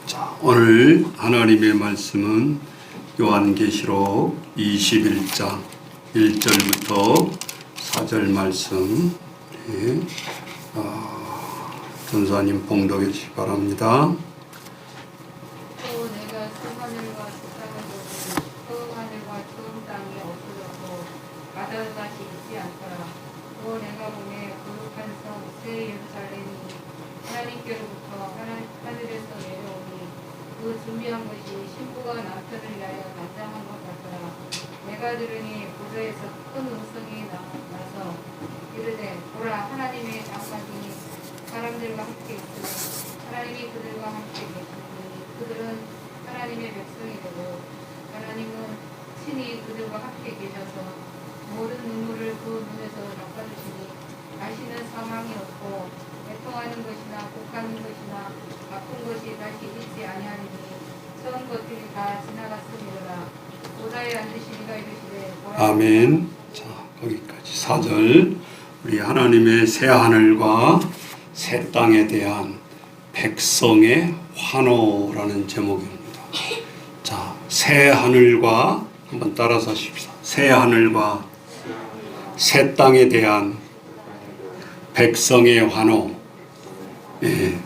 자, 오늘 하나님의 말씀은 요한계시록 21장 1절부터 4절 말씀. 네. 전사님 봉독해 주시기 바랍니다. 또 내가 새 하늘과 새 땅을 보니 처음 하늘과 처음 땅이 없어졌고 바다같이 있지 않더라. 또 내가 보니 거룩한 성 새 예루살렘이 하나님께로부터 하늘에서 내려오니 그 준비한 것이 신부가 남편을 위하여 단장한 것 같더라. 내가 들으니 보좌에서 큰 음성이 나서 이르되 보라, 하나님의 장막이 사람들과 함께 있으니 하나님이 그들과 함께 계시니 그들은 하나님의 백성이 되고 하나님은 친히 그들과 함께 계셔서 모든 눈물을 그 눈에서 닦아주시니 다시는 사망이 없고 애통하는 것이나 곡하는 것이나 아픈 것이 다시 있지 아니하리니 처음 것들이 다 지나갔음이로라. 보좌에 앉으신 이가 이르시되 아멘. 자, 거기까지 4절. 우리 하나님의 새 하늘과 새 땅에 대한 백성의 환호라는 제목입니다. 자, 새 하늘과 한번 따라서 하십시다. 새 하늘과 새 땅에 대한 백성의 환호. 예,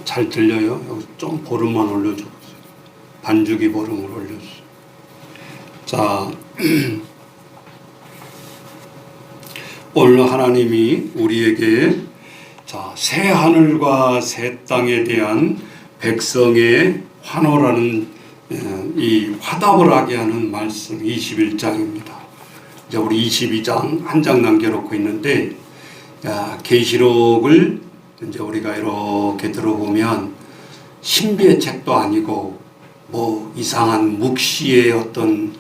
잘 들려요? 여기 좀 볼음만 올려줘 보세요. 반주기 볼음을 올려주세요. 자, 오늘 하나님이 우리에게 새 하늘과 새 땅에 대한 백성의 환호라는 이 화답을 하게 하는 말씀 21장입니다. 이제 우리 22장 한 장 남겨놓고 있는데, 계시록을 이제 우리가 이렇게 들어보면 신비의 책도 아니고 뭐 이상한 묵시의 어떤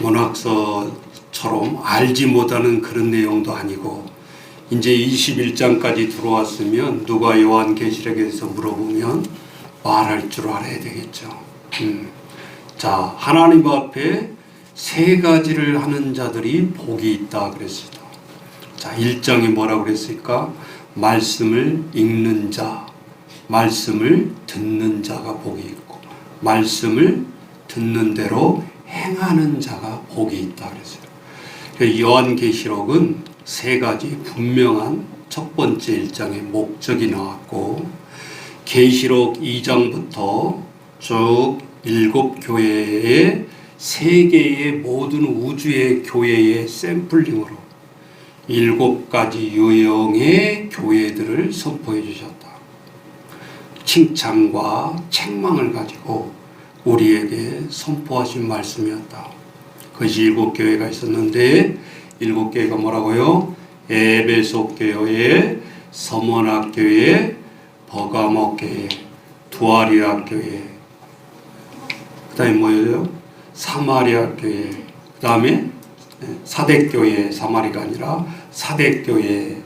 문학서처럼 알지 못하는 그런 내용도 아니고, 이제 21장까지 들어왔으면 누가 요한계시록에서 물어보면 말할 줄 알아야 되겠죠. 자, 하나님 앞에 세 가지를 하는 자들이 복이 있다 그랬습니다. 자, 1장이 뭐라고 그랬을까? 말씀을 읽는 자, 말씀을 듣는 자가 복이 있고, 말씀을 듣는 대로 행하는 자가 복이 있다 그랬어요. 요한계시록은 세 가지 분명한 첫 번째 1장의 목적이 나왔고, 계시록 2장부터 쭉 7교회의 세계의 모든 우주의 교회의 샘플링으로 7가지 유형의 교회들을 선포해 주셨다. 칭찬과 책망을 가지고 우리에게 선포하신 말씀이었다. 그것이 7교회가 있었는데, 7교회가 뭐라고요? 에베소 교회, 서머나 교회, 버가모 교회, 두아리아 교회, 그 다음에 뭐예요? 사마리아 교회, 그 다음에 사대교회, 사마리가 아니라 사대교회,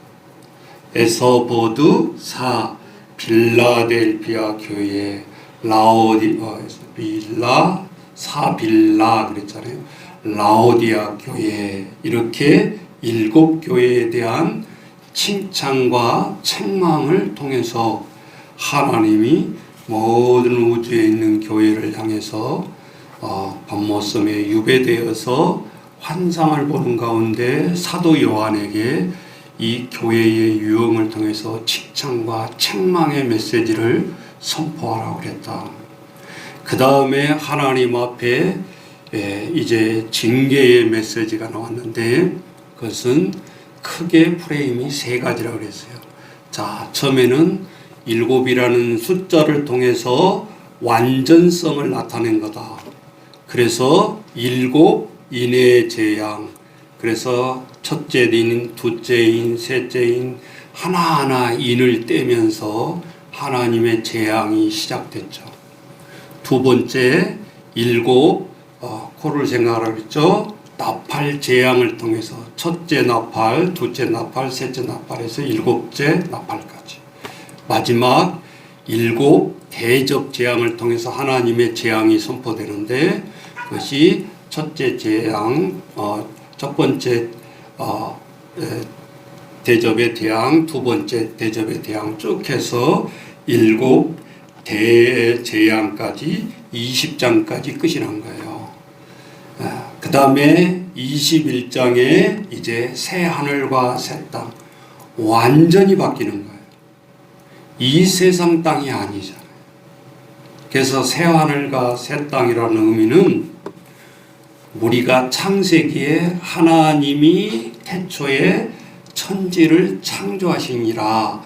에서보드 사, 빌라델피아 교회, 빌라, 사빌라 그랬잖아요. 라오디아 교회, 이렇게 7교회에 대한 칭찬과 책망을 통해서 하나님이 모든 우주에 있는 교회를 향해서 밤모섬에 유배되어서 환상을 보는 가운데 사도 요한에게 이 교회의 유형을 통해서 칭찬과 책망의 메시지를 선포하라고 그랬다. 그 다음에 하나님 앞에 이제 징계의 메시지가 나왔는데, 그것은 크게 프레임이 세 가지라고 그랬어요. 자, 처음에는 7이라는 숫자를 통해서 완전성을 나타낸 거다. 그래서 7 인의 재앙, 그래서 첫째 인, 둘째 인, 셋째 인, 하나하나 인을 떼면서 하나님의 재앙이 시작됐죠. 두 번째, 7 코를 생각하라고 했죠. 나팔 재앙을 통해서 첫째 나팔, 둘째 나팔, 셋째 나팔에서 7째 나팔까지. 마지막 7 대접 재앙을 통해서 하나님의 재앙이 선포되는데, 그것이 첫째 재앙, 첫 번째 대접의 대항, 두 번째 대접의 대항 쭉 해서 7 대재앙까지 20장까지 끝이 난 거예요. 그 다음에 21장에 이제 새 하늘과 새 땅 완전히 바뀌는 거예요. 이 세상 땅이 아니잖아요. 그래서 새 하늘과 새 땅이라는 의미는 우리가 창세기에 하나님이 태초에 천지를 창조하시니라,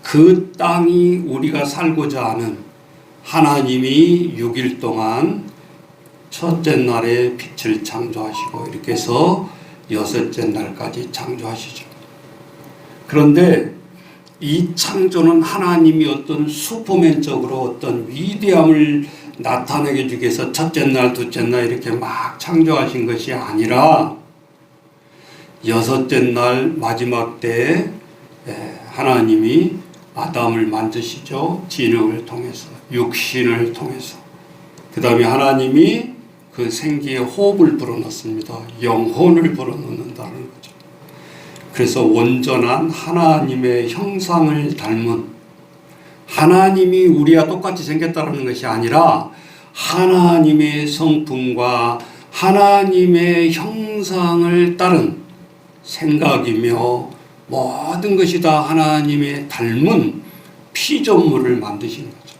그 땅이 우리가 살고자 하는, 하나님이 6일 동안 첫째 날에 빛을 창조하시고 이렇게 해서 여섯째 날까지 창조하시죠. 그런데 이 창조는 하나님이 어떤 슈퍼맨적으로 어떤 위대함을 나타내게 주기 위해서 첫째 날, 둘째 날 이렇게 막 창조하신 것이 아니라 여섯째 날 마지막 때에 하나님이 아담을 만드시죠. 진흙을 통해서, 육신을 통해서. 그 다음에 하나님이 그 생기의 호흡을 불어넣습니다. 영혼을 불어넣는다는 거죠. 그래서 온전한 하나님의 형상을 닮은, 하나님이 우리와 똑같이 생겼다는 것이 아니라 하나님의 성품과 하나님의 형상을 따른 생각이며 모든 것이 다 하나님의 닮은 피조물을 만드신 거죠.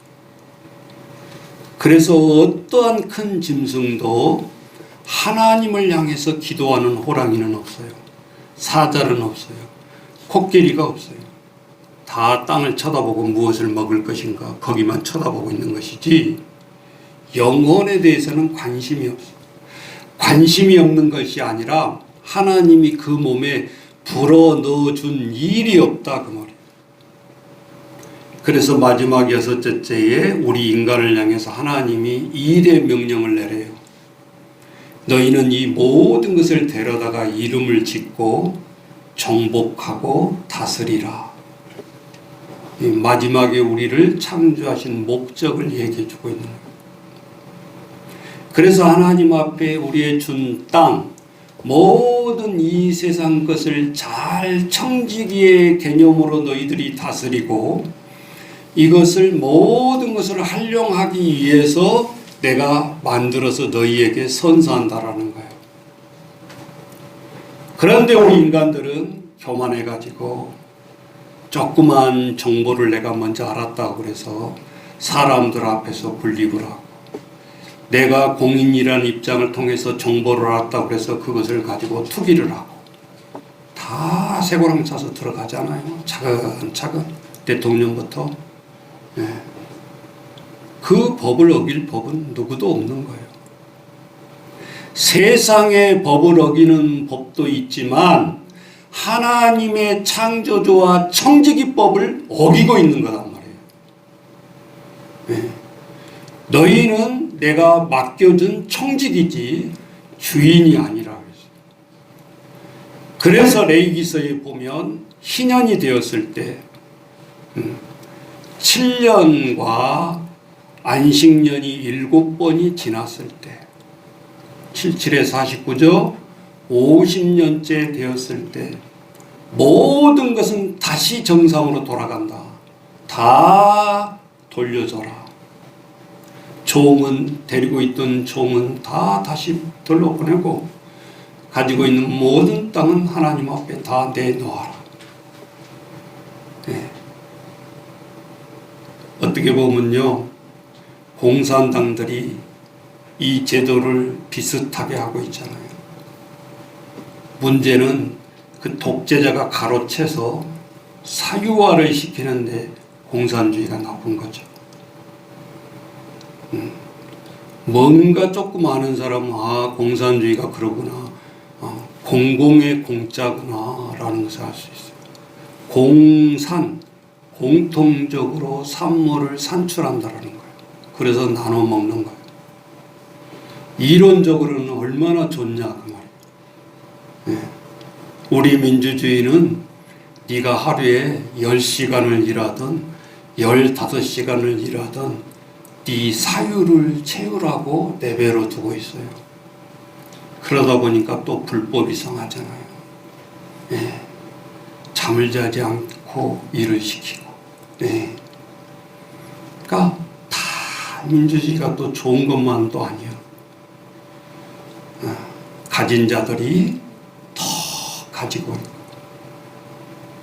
그래서 어떠한 큰 짐승도 하나님을 향해서 기도하는 호랑이는 없어요. 사자는 없어요. 코끼리가 없어요. 다 땅을 쳐다보고 무엇을 먹을 것인가 거기만 쳐다보고 있는 것이지 영혼에 대해서는 관심이 없어요. 관심이 없는 것이 아니라 하나님이 그 몸에 불어넣어준 일이 없다 그 말이에요. 그래서 마지막 여섯째 때에 우리 인간을 향해서 하나님이 일의 명령을 내려요. 너희는 이 모든 것을 데려다가 이름을 짓고 정복하고 다스리라. 마지막에 우리를 창조하신 목적을 얘기해 주고 있는 거예요. 그래서 하나님 앞에 우리의 준 땅, 모든 이 세상 것을 잘 청지기의 개념으로 너희들이 다스리고 이것을 모든 것을 활용하기 위해서 내가 만들어서 너희에게 선사한다라는 거예요. 그런데 우리 인간들은 교만해가지고 조그만 정보를 내가 먼저 알았다고 그래서 사람들 앞에서 분립을 하고, 내가 공인이라는 입장을 통해서 정보를 알았다고 해서 그것을 가지고 투기를 하고, 다 쇠고랑 차서 들어가잖아요. 차근차근 대통령부터. 그 법을 어길 법은 누구도 없는 거예요. 세상의 법을 어기는 법도 있지만 하나님의 창조주와 청지기법을 어기고 있는 거란 말이에요. 너희는 내가 맡겨준 청지기지 주인이 아니라 그래서 레위기서에 보면 희년이 되었을 때 7년과 안식년이 7번이 지났을 때 77에 49죠. 50년째 되었을 때 모든 것은 다시 정상으로 돌아간다. 다 돌려줘라. 종은, 데리고 있던 종은 다 다시 돌려보내고 가지고 있는 모든 땅은 하나님 앞에 다 내놓아라. 어떻게 보면요, 공산당들이 이 제도를 비슷하게 하고 있잖아요. 문제는 그 독재자가 가로채서 사유화를 시키는데 공산주의가 나쁜 거죠. 뭔가 조금 아는 사람은 공산주의가 그러구나, 공공의 공짜구나 라는 것을 알 수 있어요. 공통적으로 산물을 산출한다라는 거예요. 그래서 나눠 먹는 거예요. 이론적으로는 얼마나 좋냐 그 말이에요. 우리 민주주의는 네가 하루에 10시간을 일하든 15시간을 일하든 네 사유를 채우라고 내버려 두고 있어요. 그러다 보니까 또 불법이 성하잖아요. 잠을 자지 않고 일을 시키고. 그러니까 민주주의가 또 좋은 것만도 아니야. 가진 자들이 더 가지고 있고,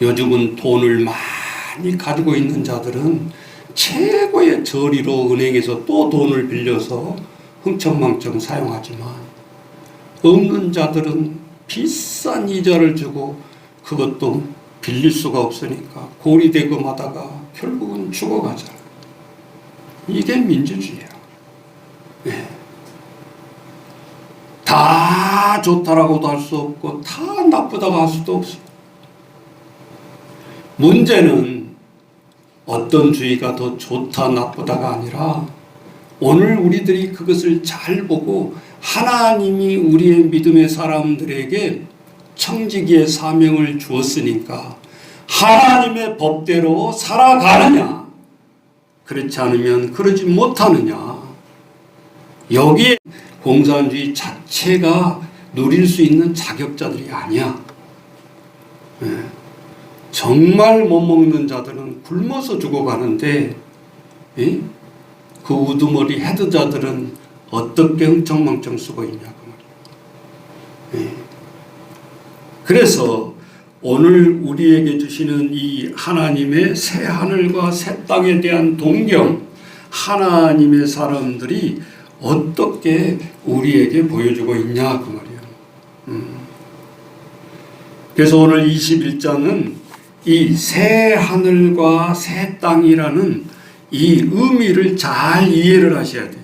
요즘은 돈을 많이 가지고 있는 자들은 최고의 저리로 은행에서 또 돈을 빌려서 흥청망청 사용하지만, 없는 자들은 비싼 이자를 주고 그것도 빌릴 수가 없으니까 고리대금 하다가 결국은 죽어가잖아. 이게 민주주의야. 네. 다 좋다라고도 할 수 없고 다 나쁘다고 할 수도 없어. 문제는 어떤 주의가 더 좋다 나쁘다가 아니라, 오늘 우리들이 그것을 잘 보고 하나님이 우리의 믿음의 사람들에게 청지기의 사명을 주었으니까 하나님의 법대로 살아가느냐, 그렇지 않으면 그러지 못하느냐. 여기에 공산주의 자체가 누릴 수 있는 자격자들이 아니야. 정말 못 먹는 자들은 굶어서 죽어가는데, 그 우두머리 헤드자들은 어떻게 흥청망청 쓰고 있냐 그 말이에요. 그래서 오늘 우리에게 주시는 이 하나님의 새 하늘과 새 땅에 대한 동경, 하나님의 사람들이 어떻게 우리에게 보여주고 있냐 그 말이에요. 그래서 오늘 21장은 이 새 하늘과 새 땅이라는 이 의미를 잘 이해를 하셔야 돼요.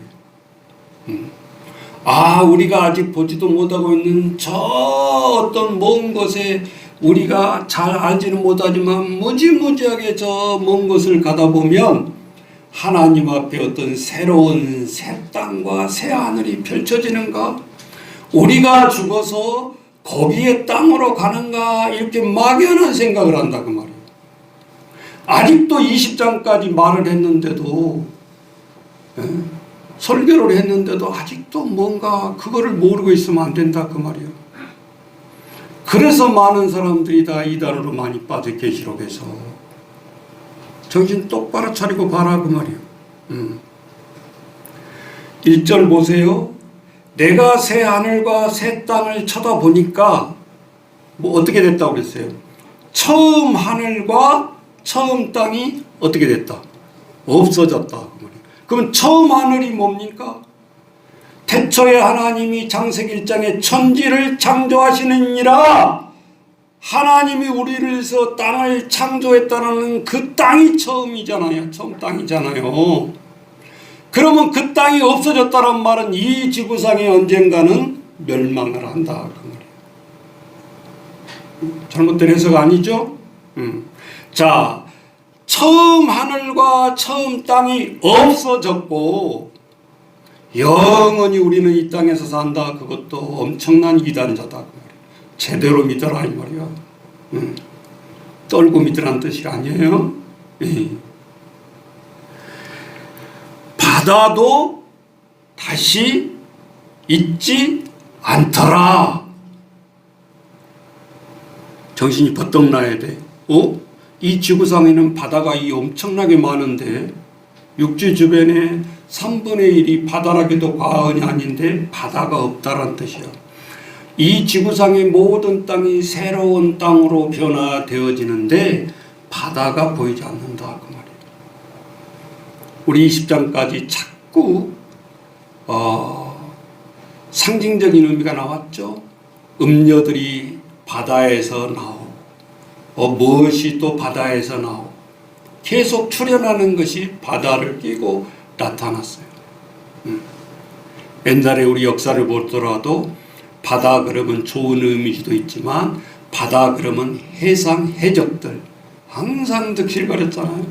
우리가 아직 보지도 못하고 있는 저 어떤 먼 곳에 우리가 잘 알지는 못하지만 무지무지하게 저 먼 곳을 가다 보면 하나님 앞에 어떤 새로운 새 땅과 새 하늘이 펼쳐지는가? 우리가 죽어서 거기에 땅으로 가는가? 이렇게 막연한 생각을 한다 그 말이에요. 아직도 20장까지 말을 했는데도, 설교를 했는데도 아직도 뭔가 그거를 모르고 있으면 안 된다 그 말이에요. 그래서 많은 사람들이 다 이단으로 많이 빠져 계시록에서 정신 똑바로 차리고 봐라 그 말이에요. 1절 보세요. 내가 새 하늘과 새 땅을 쳐다보니까 뭐 어떻게 됐다고 그랬어요? 처음 하늘과 처음 땅이 어떻게 됐다? 없어졌다. 그럼 처음 하늘이 뭡니까? 태초에 하나님이 창세기 1장에 천지를 창조하시느니라. 하나님이 우리를 위해서 땅을 창조했다는 그 땅이 처음이잖아요. 처음 땅이잖아요. 그러면 그 땅이 없어졌다는 말은 이 지구상에 언젠가는 멸망을 한다 그 말이에요. 잘못된 해석 아니죠? 자, 처음 하늘과 처음 땅이 없어졌고 영원히 우리는 이 땅에서 산다. 그것도 엄청난 이단자다 그 말이에요. 제대로 믿어라 이 말이야. 떨고 믿으라는 뜻이 아니에요. 바다도 다시 있지 않더라. 정신이 버떡 나야 돼. 이 지구상에는 바다가 엄청나게 많은데 육지 주변에 3분의 1이 바다라기도 과언이 아닌데 바다가 없다란 뜻이야. 이 지구상의 모든 땅이 새로운 땅으로 변화되어지는데 바다가 보이지 않는다 그 말이에요. 우리 20장까지 자꾸 상징적인 의미가 나왔죠. 음녀들이 바다에서 나오고 무엇이 또 바다에서 나오고 계속 출현하는 것이 바다를 끼고 나타났어요. 옛날에 우리 역사를 보더라도 바다 그러면 좋은 의미도 있지만 바다 그러면 해상 해적들 항상 득실거렸잖아요.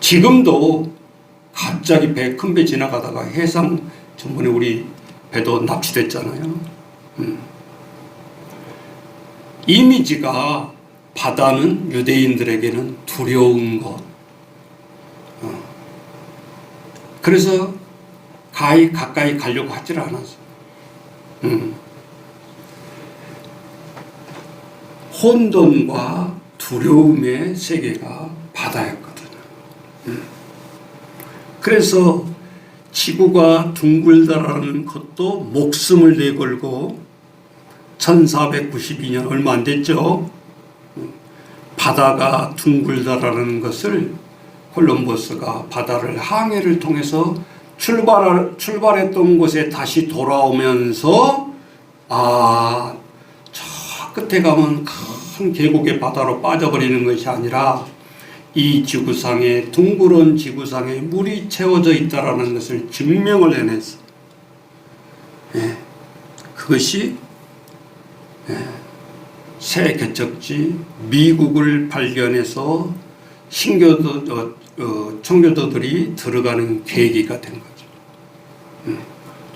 지금도 갑자기 큰 배 지나가다가 해상 전번에 우리 배도 납치됐잖아요. 이미지가 바다는 유대인들에게는 두려운 것. 그래서 가까이 가려고 하질 않았어요. 혼돈과 두려움의 세계가 바다였거든요. 그래서 지구가 둥글다라는 것도 목숨을 내걸고 1492년 얼마 안 됐죠. 바다가 둥글다라는 것을 콜럼버스가 바다를 항해를 통해서 출발했던 곳에 다시 돌아오면서 저 끝에 가면 큰 계곡의 바다로 빠져버리는 것이 아니라 이 지구상에 둥그런 지구상에 물이 채워져 있다라는 것을 증명을 해냈어. 그것이 새 개척지 미국을 발견해서 청교도들이 들어가는 계기가 된 거죠.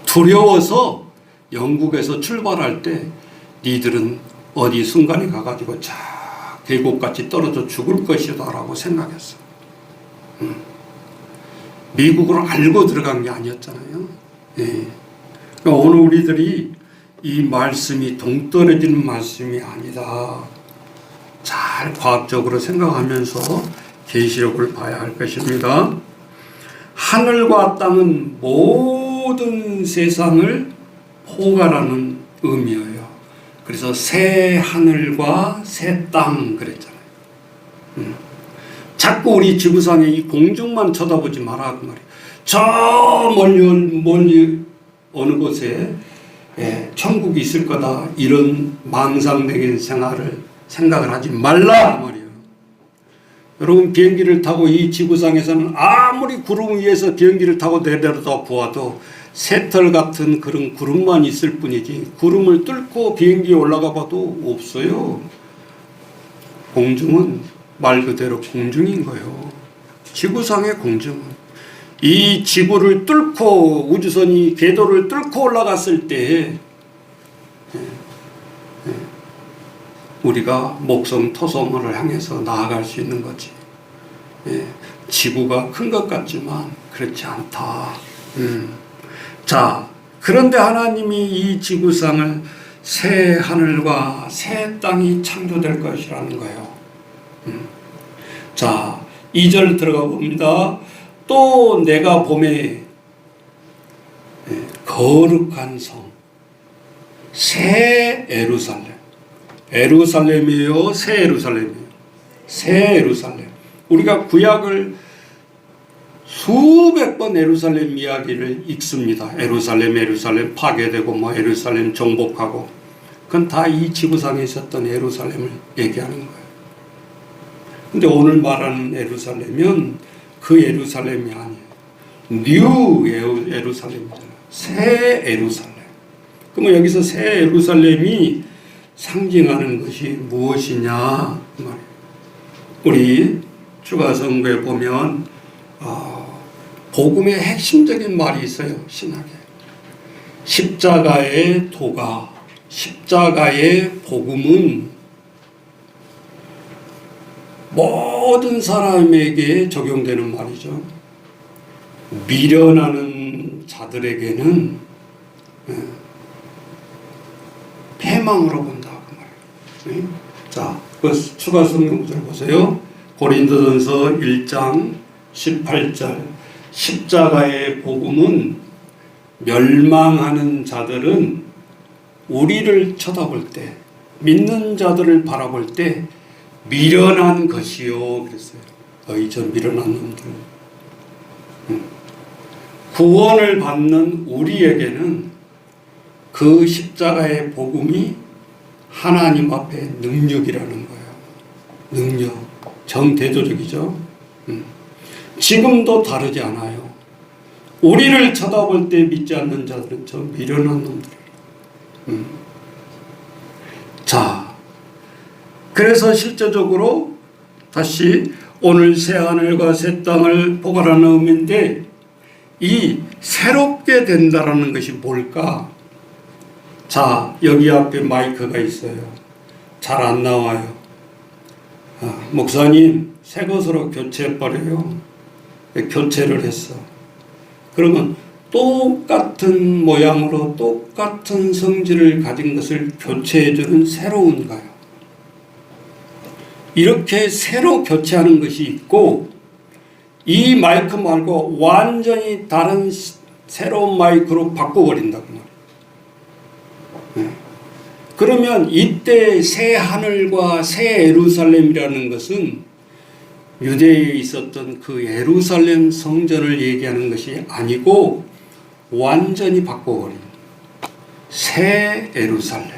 두려워서 영국에서 출발할 때 니들은 어디 순간에 가가지고 자 계곡같이 떨어져 죽을 것이다 라고 생각했어. 미국을 알고 들어간 게 아니었잖아요. 그러니까 오늘 우리들이 이 말씀이 동떨어지는 말씀이 아니다. 잘 과학적으로 생각하면서 계시록을 봐야 할 것입니다. 하늘과 땅은 모든 세상을 포괄하는 의미예요. 그래서 새 하늘과 새 땅 그랬잖아요. 자꾸 우리 지구상의 이 공중만 쳐다보지 마라 그 말이에요. 저 멀리 어느 곳에 천국이 있을 거다 이런 망상적인 생각을 하지 말라 그 말이에요. 여러분 비행기를 타고 이 지구상에서는 아무리 구름 위에서 비행기를 타고 내려다 보아도 새털 같은 그런 구름만 있을 뿐이지 구름을 뚫고 비행기에 올라가 봐도 없어요. 공중은 말 그대로 공중인 거예요. 지구상의 공중은 이 지구를 뚫고 우주선이 궤도를 뚫고 올라갔을 때 우리가 목성 토성을 향해서 나아갈 수 있는 거지. 지구가 큰 것 같지만 그렇지 않다. 자, 그런데 하나님이 이 지구상을 새 하늘과 새 땅이 창조될 것이라는 거예요. 자, 2절 들어가 봅니다. 또 내가 봄에 거룩한 성, 새 에루살렘이에요. 새 에루살렘이에요. 새 에루살렘. 우리가 구약을 수백 번 에루살렘 이야기를 읽습니다. 에루살렘 파괴되고 에루살렘 정복하고 그건 다 이 지구상에 있었던 에루살렘을 얘기하는 거예요. 근데 오늘 말하는 에루살렘은 그 에루살렘이 아니에요. 뉴 에루살렘이잖아요. 새 에루살렘. 그러면 여기서 새 에루살렘이 상징하는 것이 무엇이냐 그 말이에요. 우리 추가성경에 보면 복음의 핵심적인 말이 있어요. 신학에 십자가의 도가, 십자가의 복음은 모든 사람에게 적용되는 말이죠. 미련하는 자들에게는 패망으로 본다 그 말이에요. 자, 그 추가 성경 구절 보세요. 고린도전서 1장 18절. 십자가의 복음은 멸망하는 자들은 우리를 쳐다볼 때, 믿는 자들을 바라볼 때 미련한 것이요 그랬어요. 어이 저 미련한 놈들. 구원을 받는 우리에게는 그 십자가의 복음이 하나님 앞에 능력이라는 거예요. 능력. 정대조적이죠. 지금도 다르지 않아요. 우리를 쳐다볼 때 믿지 않는 자들은 저 미련한 놈들이에요. 자, 그래서 실제적으로 다시 오늘 새 하늘과 새 땅을 포괄하는 의미인데 이 새롭게 된다라는 것이 뭘까? 자, 여기 앞에 마이크가 있어요. 잘 안 나와요. 목사님 새 것으로 교체해버려요. 교체를 했어. 그러면 똑같은 모양으로 똑같은 성질을 가진 것을 교체해주는 새로운 거예요. 이렇게 새로 교체하는 것이 있고 이 마이크 말고 완전히 다른 새로운 마이크로 바꿔버린다 그 말이에요. 네. 그러면 이때 새 하늘과 새 예루살렘이라는 것은 유대에 있었던 그 예루살렘 성전을 얘기하는 것이 아니고 완전히 바꿔버린 새 예루살렘.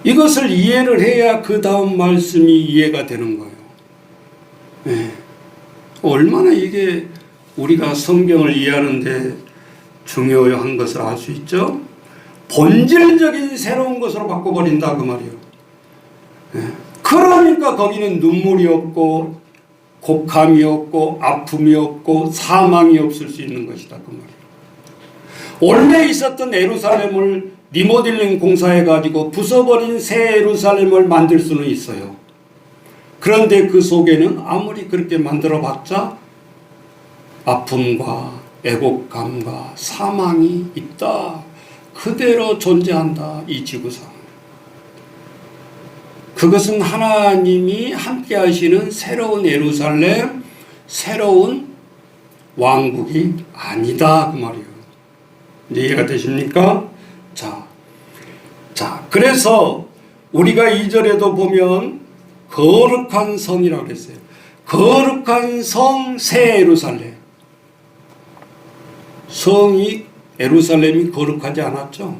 이것을 이해를 해야 그 다음 말씀이 이해가 되는 거예요. 네. 얼마나 이게 우리가 성경을 이해하는데 중요한 것을 알 수 있죠? 본질적인 새로운 것으로 바꿔버린다 그 말이에요. 네. 그러니까 거기는 눈물이 없고 곡함이 없고 아픔이 없고 사망이 없을 수 있는 것이다 그 말이에요. 원래 있었던 예루살렘을 리모델링 공사해 가지고 부숴버린 새 예루살렘을 만들 수는 있어요. 그런데 그 속에는 아무리 그렇게 만들어 봤자 아픔과 애곡감과 사망이 있다. 그대로 존재한다. 이 지구상. 그것은 하나님이 함께 하시는 새로운 예루살렘, 새로운 왕국이 아니다 그 말이에요. 이제 이해가 되십니까? 자, 그래서 우리가 2절에도 보면 거룩한 성이라고 그랬어요. 거룩한 성 새 예루살렘. 성이 예루살렘이 거룩하지 않았죠.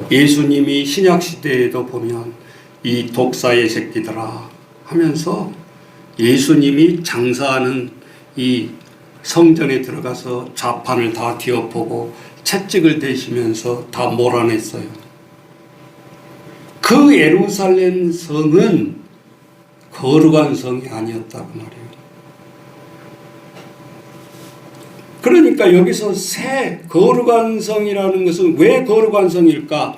예수님이 신약 시대에도 보면 이 독사의 새끼들아 하면서 예수님이 장사하는 이 성전에 들어가서 좌판을 다 뒤엎고 채찍을 대시면서 다 몰아냈어요. 그 예루살렘 성은 거룩한 성이 아니었다고 말이에요. 그러니까 여기서 새 거룩한 성이라는 것은 왜 거룩한 성일까?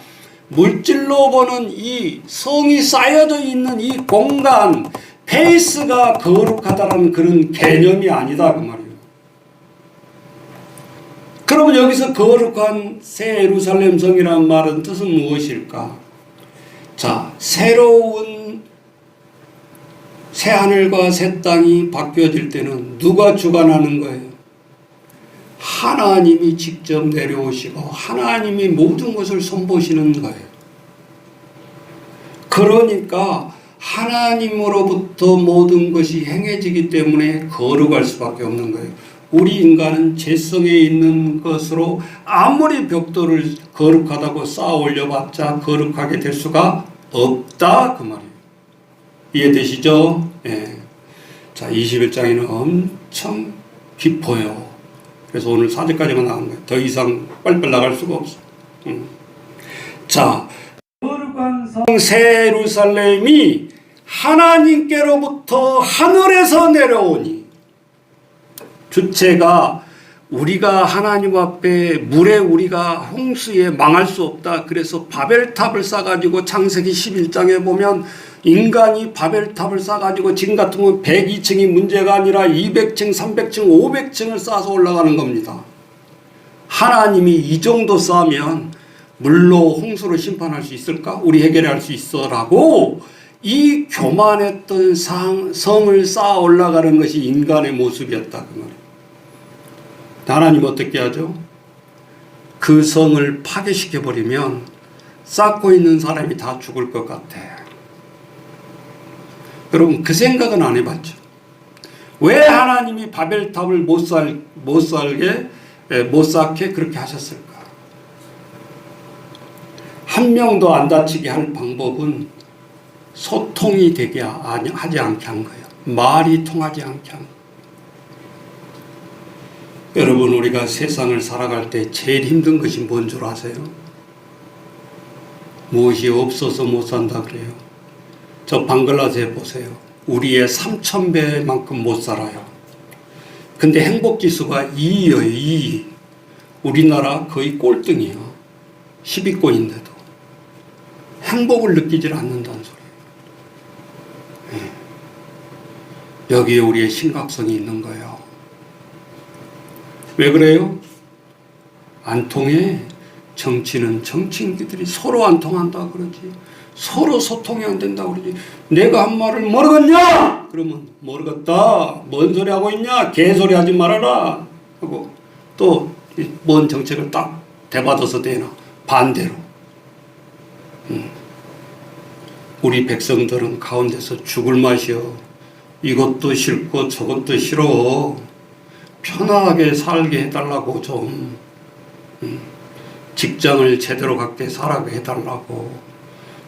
물질로 보는 이 성이 쌓여져 있는 이 공간, 페이스가 거룩하다는 그런 개념이 아니다 그 말이에요. 그러면 여기서 거룩한 새 예루살렘 성이라는 말은 뜻은 무엇일까? 자, 새로운 새 하늘과 새 땅이 바뀌어질 때는 누가 주관하는 거예요? 하나님이 직접 내려오시고 하나님이 모든 것을 손보시는 거예요. 그러니까 하나님으로부터 모든 것이 행해지기 때문에 거룩할 수밖에 없는 거예요. 우리 인간은 죄성에 있는 것으로 아무리 벽돌을 거룩하다고 쌓아 올려봤자 거룩하게 될 수가 없다 그 말이에요. 이해되시죠? 예. 자, 21장에는 엄청 깊어요. 그래서 오늘 4절까지만 나간 거예요. 더 이상 빨리빨리 나갈 수가 없어. 자, 거룩한 성 새 예루살렘이 하나님께로부터 하늘에서 내려오니, 주체가 우리가 하나님 앞에 물에 우리가 홍수에 망할 수 없다. 그래서 바벨탑을 쌓아가지고 창세기 11장에 보면 인간이 바벨탑을 쌓아가지고 지금 같으면 102층이 문제가 아니라 200층, 300층, 500층을 쌓아서 올라가는 겁니다. 하나님이 이 정도 쌓으면 물로 홍수를 심판할 수 있을까? 우리 해결할 수 있어라고 이 교만했던 성을 쌓아 올라가는 것이 인간의 모습이었다 그 말이에요. 하나님 어떻게 하죠? 그 성을 파괴시켜버리면 쌓고 있는 사람이 다 죽을 것 같아. 여러분 그 생각은 안 해봤죠? 왜 하나님이 바벨탑을 못 쌓게 그렇게 하셨을까? 한 명도 안 다치게 할 방법은 소통이 되게 하지 않게 한 거예요. 말이 통하지 않게 한 거예요. 여러분 우리가 세상을 살아갈 때 제일 힘든 것이 뭔 줄 아세요? 무엇이 없어서 못 산다 그래요. 저 방글라데시에 보세요. 우리의 3000배만큼 못 살아요. 근데 행복지수가 2예요. 2. 우리나라 거의 꼴등이에요. 10위권인데도 행복을 느끼질 않는다는 소리예요. 네. 여기에 우리의 심각성이 있는 거예요. 왜 그래요? 안 통해. 정치는 정치인들이 서로 안 통한다 그러지. 서로 소통이 안 된다고 그러지. 내가 한 말을 모르겠냐? 그러면 모르겠다. 뭔 소리 하고 있냐? 개소리 하지 말아라. 하고 또 뭔 정책을 딱 대받아서 대나. 반대로. 우리 백성들은 가운데서 죽을 맛이여. 이것도 싫고 저것도 싫어. 편하게 살게 해달라고 좀. 직장을 제대로 갖게 살아게 해달라고.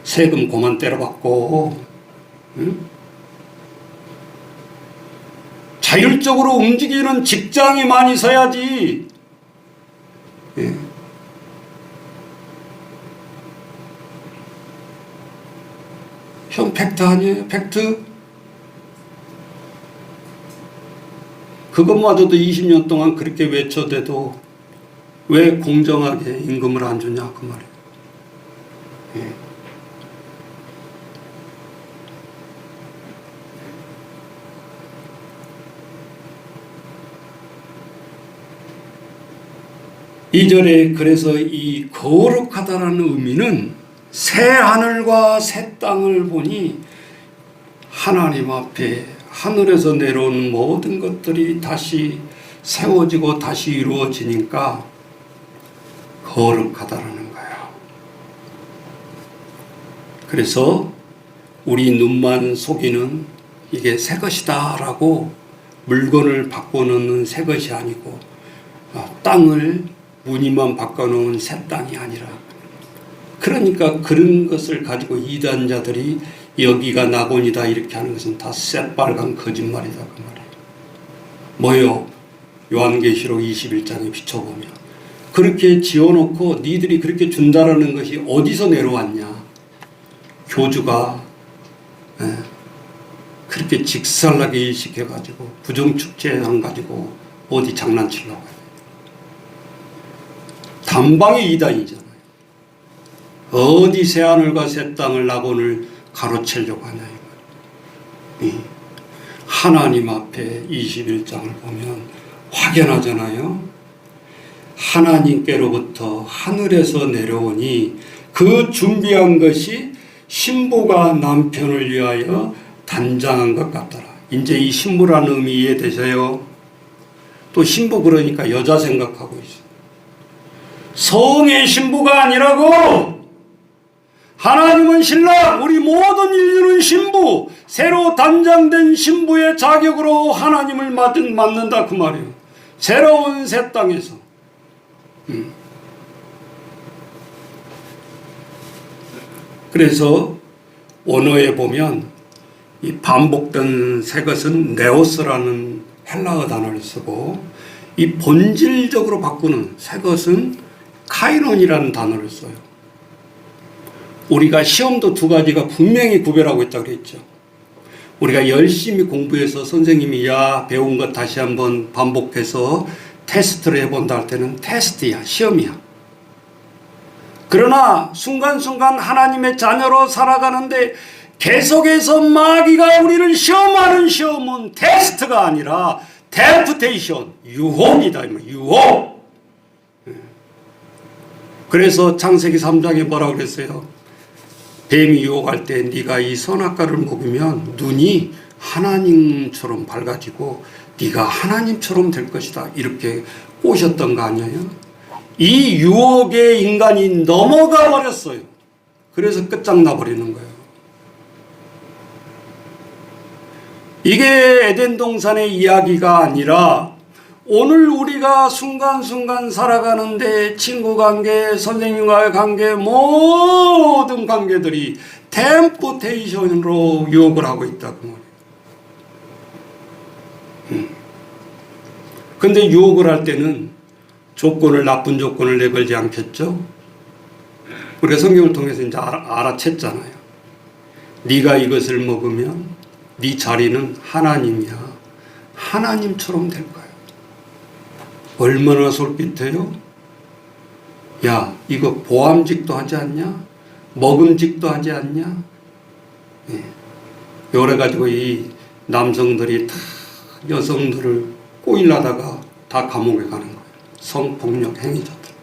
세금 그만 때려받고. 자율적으로 움직이는 직장이 많이 서야지. 예. 형 팩트 아니에요? 팩트? 그것마저도 20년 동안 그렇게 외쳐대도 왜 공정하게 임금을 안 주냐 그 말이에요. 예. 이 절에 그래서 이 거룩하다라는 의미는 새 하늘과 새 땅을 보니 하나님 앞에 하늘에서 내려온 모든 것들이 다시 세워지고 다시 이루어지니까 거룩하다라는 거예요. 그래서 우리 눈만 속이는 이게 새 것이다 라고 물건을 바꿔놓는 새 것이 아니고 땅을 무늬만 바꿔놓은 새 땅이 아니라, 그러니까 그런 것을 가지고 이단자들이 여기가 낙원이다 이렇게 하는 것은 다 새빨간 거짓말이다 그 말이에요. 뭐요? 요한계시록 21장에 비춰보면 그렇게 지어놓고 니들이 그렇게 준다라는 것이 어디서 내려왔냐? 교주가 그렇게 직살나게 일시켜가지고 부정축제한 가지고 어디 장난치려고 해요. 단방의 이단이잖아요. 어디 새하늘과 새 땅을 낙원을 가로채려고 하냐 이 말이에요. 하나님 앞에 21장을 보면 확연하잖아요. 하나님께로부터 하늘에서 내려오니 그 준비한 것이 신부가 남편을 위하여 단장한 것 같더라. 이제 이 신부라는 의미 이해되세요? 또 신부 그러니까 여자 생각하고 있어요. 성의 신부가 아니라고. 하나님은 신랑, 우리 모든 인류는 신부, 새로 단장된 신부의 자격으로 하나님을 맞는다 그 말이에요. 새로운 새 땅에서. 그래서 원어에 보면 이 반복된 새 것은 네오스라는 헬라어 단어를 쓰고, 이 본질적으로 바꾸는 새 것은 카이론이라는 단어를 써요. 우리가 시험도 두 가지가 분명히 구별하고 있다고 그랬죠. 우리가 열심히 공부해서 선생님이 야 배운 것 다시 한번 반복해서 테스트를 해본다 할 때는 테스트야, 시험이야. 그러나 순간순간 하나님의 자녀로 살아가는데 계속해서 마귀가 우리를 시험하는 시험은 테스트가 아니라 템프테이션, 유혹이다. 유혹. 그래서 창세기 3장에 뭐라고 그랬어요? 뱀이 유혹할 때 네가 이 선악과를 먹으면 눈이 하나님처럼 밝아지고 네가 하나님처럼 될 것이다. 이렇게 꼬셨던 거 아니에요? 이 유혹에 인간이 넘어가 버렸어요. 그래서 끝장나 버리는 거예요. 이게 에덴 동산의 이야기가 아니라 오늘 우리가 순간순간 살아가는데 친구 관계, 선생님과의 관계, 모든 관계들이 템포테이션으로 유혹을 하고 있다 그 말이에요. 근데 유혹을 할 때는 나쁜 조건을 내걸지 않겠죠? 우리가 성경을 통해서 이제 알아챘잖아요. 네가 이것을 먹으면 네 자리는 하나님이야. 하나님처럼 될 거야. 얼마나 솔깃해요? 야, 이거 보암직도 하지 않냐? 먹음직도 하지 않냐? 예. 여러 가지고 이 남성들이 다 여성들을 꼬일라다가 다 감옥에 가는 거예요. 성폭력 행위자들.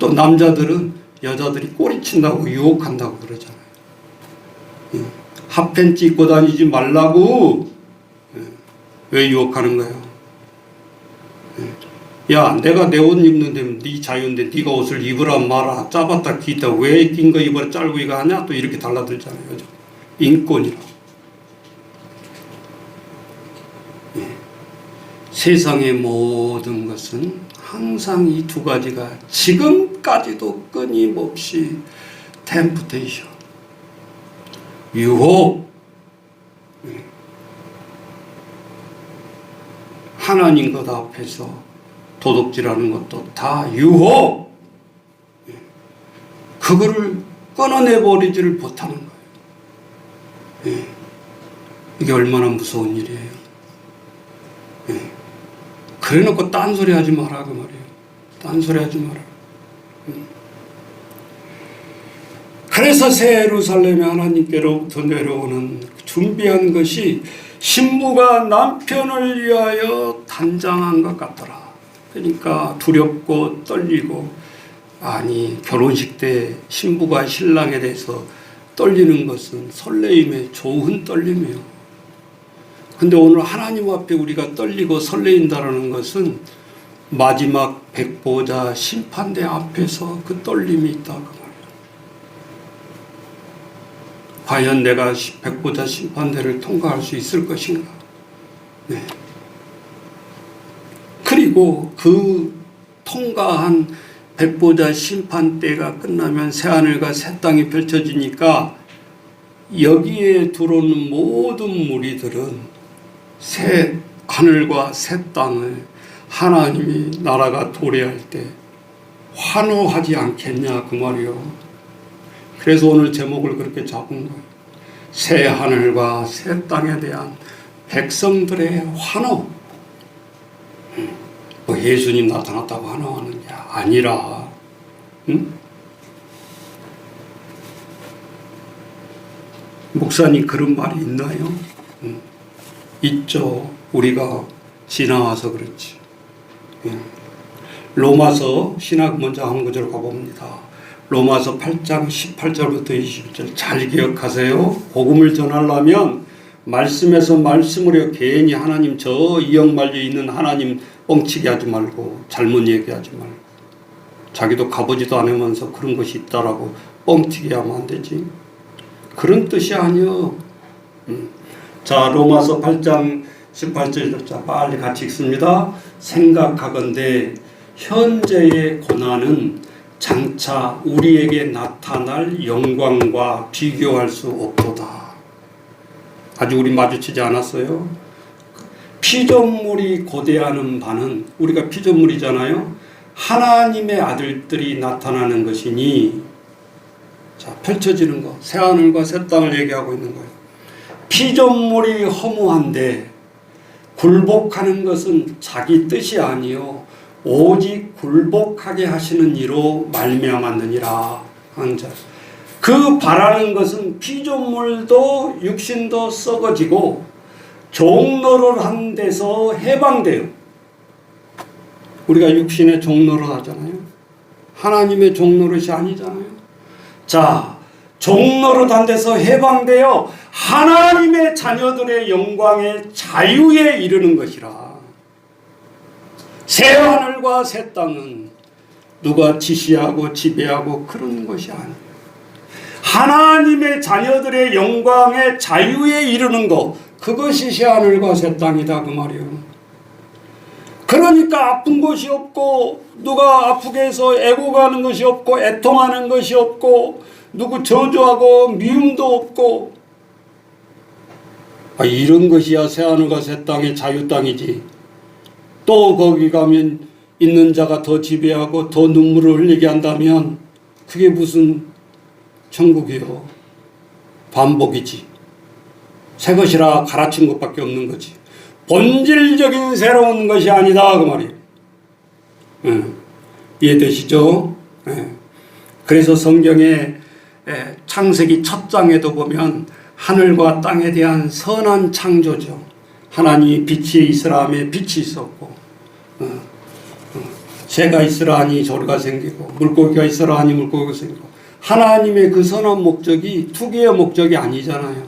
또 남자들은 여자들이 꼬리친다고 유혹한다고 그러잖아요. 핫팬츠 입고 다니지 말라고. 왜 유혹하는 거예요? 야, 내가 내 옷 입는데 네 자유인데 네가 옷을 입으라 마라, 짜봤다 기다 왜 긴 거 입어라 짧고 이거 하냐, 또 이렇게 달라들잖아요. 인권이라. 세상의 모든 것은 항상 이 두 가지가 지금까지도 끊임없이 템프테이션, 유혹, 하나님 것 앞에서 도둑질하는 것도 다 유혹. 그거를 끊어내버리지를 못하는 거예요. 이게 얼마나 무서운 일이에요. 그래놓고 딴소리 하지 마라 그 말이에요. 딴소리 하지 마라. 그래서 새 예루살렘에 하나님께로부터 내려오는 준비한 것이 신부가 남편을 위하여 단장한 것 같더라. 그러니까 두렵고 떨리고, 아니 결혼식 때 신부가 신랑에 대해서 떨리는 것은 설레임의 좋은 떨림이에요. 근데 오늘 하나님 앞에 우리가 떨리고 설레인다라는 것은 마지막 백보자 심판대 앞에서 그 떨림이 있다 그 말이에요. 과연 내가 백보자 심판대를 통과할 수 있을 것인가? 네. 그리고 그 통과한 백보자 심판대가 끝나면 새하늘과 새 땅이 펼쳐지니까 여기에 들어오는 모든 무리들은 새 하늘과 새 땅을 하나님이 나라가 도래할 때 환호하지 않겠냐 그 말이요. 그래서 오늘 제목을 그렇게 잡은 거예요. 새 하늘과 새 땅에 대한 백성들의 환호. 뭐 예수님 나타났다고 환호하는 게 아니라, 목사님 그런 말이 있나요? 있죠. 우리가 지나와서 그렇지. 로마서 신학 먼저 한 구절 가봅니다. 로마서 8장 18절부터 20절 잘 기억하세요. 복음을 전하려면 말씀에서 말씀으로 괜히 하나님 저 이역 말려 있는 하나님 뻥치기 하지 말고, 잘못 얘기하지 말고, 자기도 가보지도 않으면서 그런 것이 있다라고 뻥튀기 하면 안 되지. 그런 뜻이 아니요. 자, 로마서 8장 18절, 자 빨리 같이 읽습니다. 생각하건대 현재의 고난은 장차 우리에게 나타날 영광과 비교할 수 없도다. 아직 우리 마주치지 않았어요. 피조물이 고대하는 바는, 우리가 피조물이잖아요. 하나님의 아들들이 나타나는 것이니, 자 펼쳐지는 거, 새하늘과 새 땅을 얘기하고 있는 거예요. 피조물이 허무한데 굴복하는 것은 자기 뜻이 아니요 오직 굴복하게 하시는 이로 말미암았느니라. 그 바라는 것은 피조물도 육신도 썩어지고 종노릇 한 데서 해방돼요. 우리가 육신의 종노릇 하잖아요. 하나님의 종노릇이 아니잖아요. 자, 종노릇 한 데서 해방되어 하나님의 자녀들의 영광의 자유에 이르는 것이라. 새 하늘과 새 땅은 누가 지시하고 지배하고 그런 것이 아니에요. 하나님의 자녀들의 영광의 자유에 이르는 것, 그것이 새 하늘과 새 땅이다 그 말이에요. 그러니까 아픈 것이 없고, 누가 아프게 해서 애고가는 것이 없고, 애통하는 것이 없고, 누구 저주하고 미움도 없고, 이런 것이야 새하늘과 새 땅의 자유 땅이지. 또 거기 가면 있는 자가 더 지배하고 더 눈물을 흘리게 한다면 그게 무슨 천국이요? 반복이지. 새 것이라 갈아친 것밖에 없는 거지. 본질적인 새로운 것이 아니다 그 말이에요. 이해되시죠? 그래서 성경에 창세기 첫 장에도 보면 하늘과 땅에 대한 선한 창조죠. 하나님이 빛이 있으라 하며 빛이 있었고, 새가 있으라 하니 조류가 생기고 물고기가 있으라 하니 물고기가 생기고. 하나님의 그 선한 목적이 투기의 목적이 아니잖아요.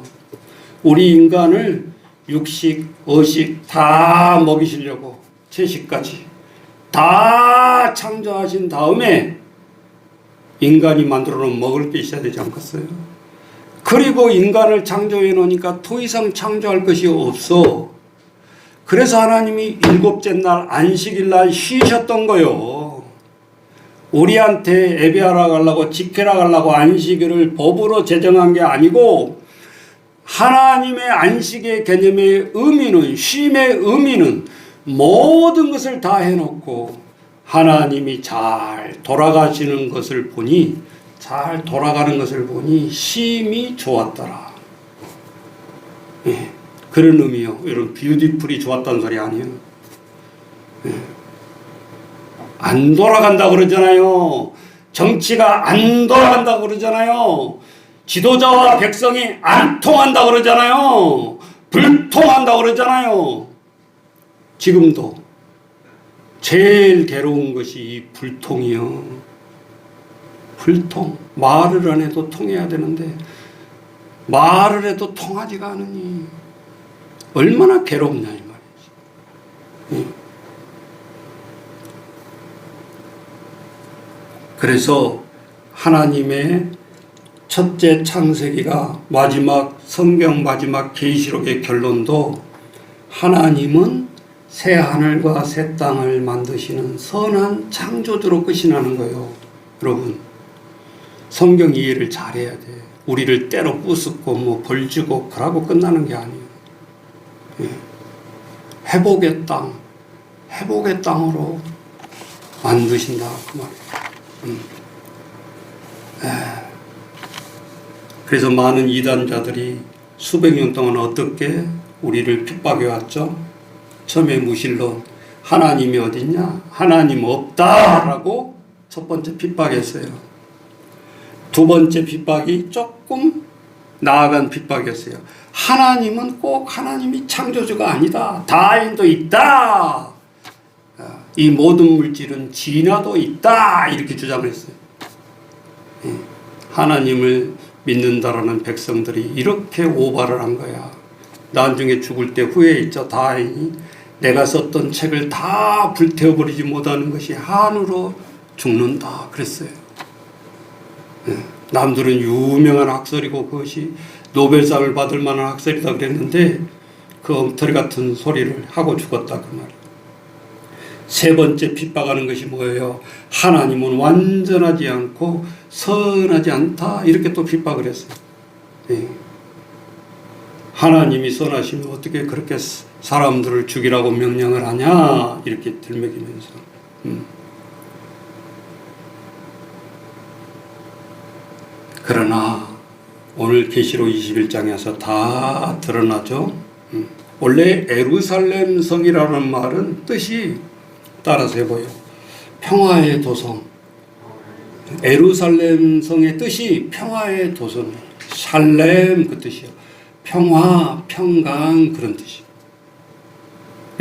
우리 인간을 육식, 어식 다 먹이시려고 채식까지 다 창조하신 다음에 인간이 만들어 놓은 먹을 게 있어야 되지 않겠어요? 그리고 인간을 창조해 놓으니까 더 이상 창조할 것이 없어. 그래서 하나님이 일곱째 날 안식일 날 쉬셨던 거요. 우리한테 예배하러 가려고 지키러 가려고 안식일을 법으로 제정한 게 아니고 하나님의 안식의 개념의 의미는, 쉼의 의미는 모든 것을 다 해놓고 하나님이 잘 돌아가시는 것을 보니, 잘 돌아가는 것을 보니 쉼이 좋았더라. 예, 그런 의미요. 이런 뷰티풀이 좋았다는 소리 아니에요. 예. 안 돌아간다 그러잖아요. 정치가 안 돌아간다 그러잖아요. 지도자와 백성이 안 통한다 그러잖아요. 불통한다 그러잖아요. 지금도 제일 괴로운 것이 이 불통이요. 불통. 말을 안 해도 통해야 되는데 말을 해도 통하지가 않으니 얼마나 괴롭냐 이 말이지. 그래서 하나님의 첫째 창세기가 마지막 성경 마지막 계시록의 결론도 하나님은 새 하늘과 새 땅을 만드시는 선한 창조주로 끝이 나는 거예요. 여러분, 성경 이해를 잘해야 돼. 우리를 때로 부수고 뭐 벌주고 그러고 끝나는 게 아니에요. 회복의 땅, 회복의 땅으로 만드신다 그 말이에요. 그래서 많은 이단자들이 수백 년 동안 어떻게 우리를 핍박해 왔죠? 처음에 무신론, 하나님이 어딨냐? 하나님 없다라고 첫 번째 핍박했어요. 두 번째 핍박이 조금 나아간 핍박이었어요. 하나님은 꼭 하나님이 창조주가 아니다. 다인도 있다. 이 모든 물질은 진화도 있다. 이렇게 주장을 했어요. 하나님을 믿는다라는 백성들이 이렇게 오바를 한 거야. 나중에 죽을 때 후회했죠. 다행히 내가 썼던 책을 다 불태워버리지 못하는 것이 한으로 죽는다 그랬어요. 남들은 유명한 학설이고 그것이 노벨상을 받을 만한 학설이다 그랬는데 그 엉터리 같은 소리를 하고 죽었다 그 말이에요. 세 번째 핍박하는 것이 뭐예요? 하나님은 완전하지 않고 선하지 않다 이렇게 또 핍박을 했어요. 하나님이 선하시면 어떻게 그렇게 사람들을 죽이라고 명령을 하냐 이렇게 들먹이면서 그러나 오늘 계시록 21장에서 다 드러나죠. 원래 예루살렘 성이라는 말은 뜻이 따라서 해봐요. 평화의 도성. 예루살렘 성의 뜻이 평화의 도성. 샬렘 그 뜻이요. 평화, 평강 그런 뜻이요.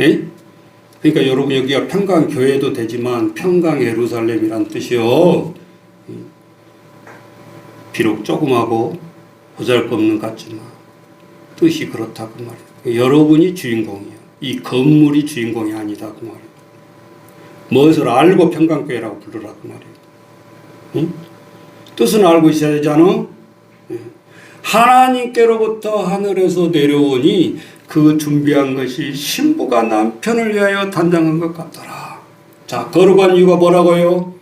예? 그러니까 여러분 여기가 평강 교회도 되지만 평강 예루살렘이란 뜻이요. 비록 조그마고 보잘것없는 것 같지만 뜻이 그렇다 그 말이에요. 여러분이 주인공이에요. 이 건물이 주인공이 아니다 그 말이에요. 무엇을 알고 평강교회라고 부르라 그 말이에요. 응? 뜻은 알고 있어야 되잖아. 하나님께로부터 하늘에서 내려오니 그 준비한 것이 신부가 남편을 위하여 단장한 것 같더라. 자, 거룩한 이유가 뭐라고요?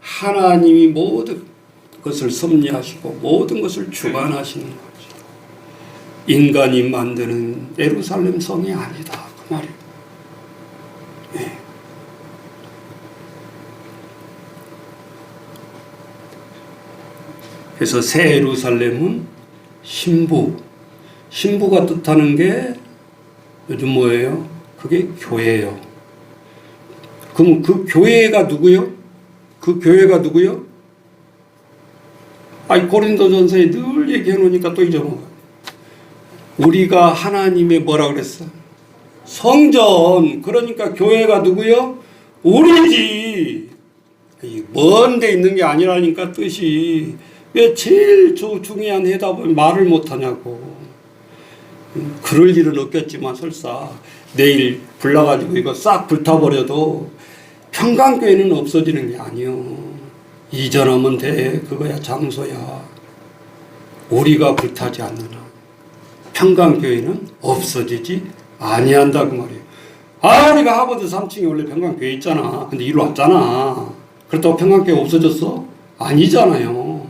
하나님이 모든 것을 섭리하시고 모든 것을 주관하시는 거죠. 인간이 만드는 예루살렘 성이 아니다 그 말이에요. 네. 그래서 새 예루살렘은 신부가 뜻하는 게 요즘 뭐예요? 그게 교회예요. 그럼 그 교회가 누구요? 그 교회가 누구요? 아니 고린도전서에 늘 얘기해 놓으니까 또 잊어먹어요. 우리가 하나님의 뭐라 그랬어? 성전. 그러니까 교회가 누구요? 우리지. 먼 데 있는 게 아니라니까 뜻이. 왜 제일 중요한 해답을 말을 못하냐고. 그럴 일은 없겠지만 설사 내일 불나가지고 이거 싹 불타버려도 평강교회는 없어지는 게 아니요. 이전하면 돼. 그거야 장소야. 우리가 불타지 않느냐. 평강교회는 없어지지 아니한다 그 말이에요. 우리가 하버드 3층에 원래 평강교회 있잖아. 근데 이리 왔잖아. 그렇다고 평강교회 없어졌어? 아니잖아요.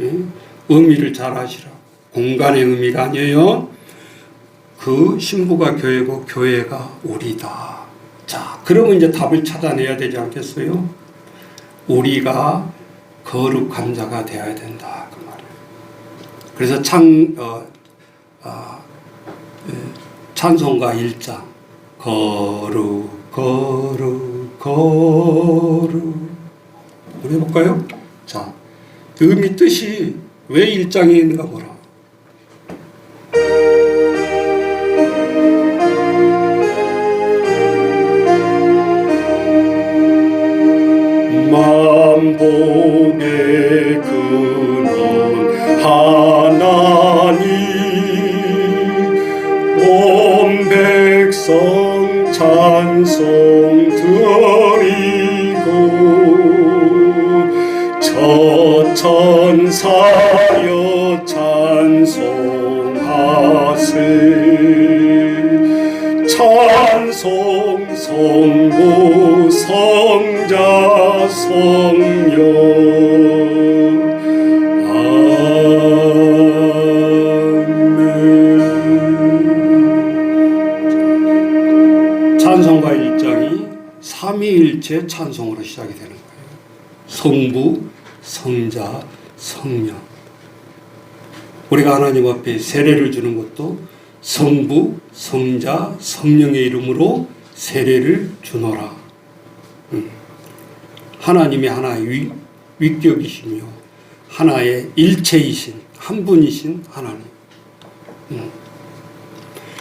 예? 의미를 잘 아시라. 공간의 의미가 아니에요. 그 신부가 교회고 교회가 우리다. 자, 그러면 이제 답을 찾아내야 되지 않겠어요? 우리가 거룩한 자가 되어야 된다 그 말이에요. 그래서 찬송가 1장 거룩 거룩 거룩 우리 해볼까요? 자, 의미 뜻이 왜 1장에 있는가 보라. 만복의 근원 하나님 온 백성 찬송 드리고 저천사여 찬송하세 찬송 성부 성자 성령 아멘. 찬송가 1장이 삼위일체 찬송으로 시작이 되는 거예요. 성부, 성자, 성령. 우리가 하나님 앞에 세례를 주는 것도 성부, 성자, 성령의 이름으로 세례를 주노라. 하나님의 하나의 위격이시며 하나의 일체이신 한 분이신 하나님.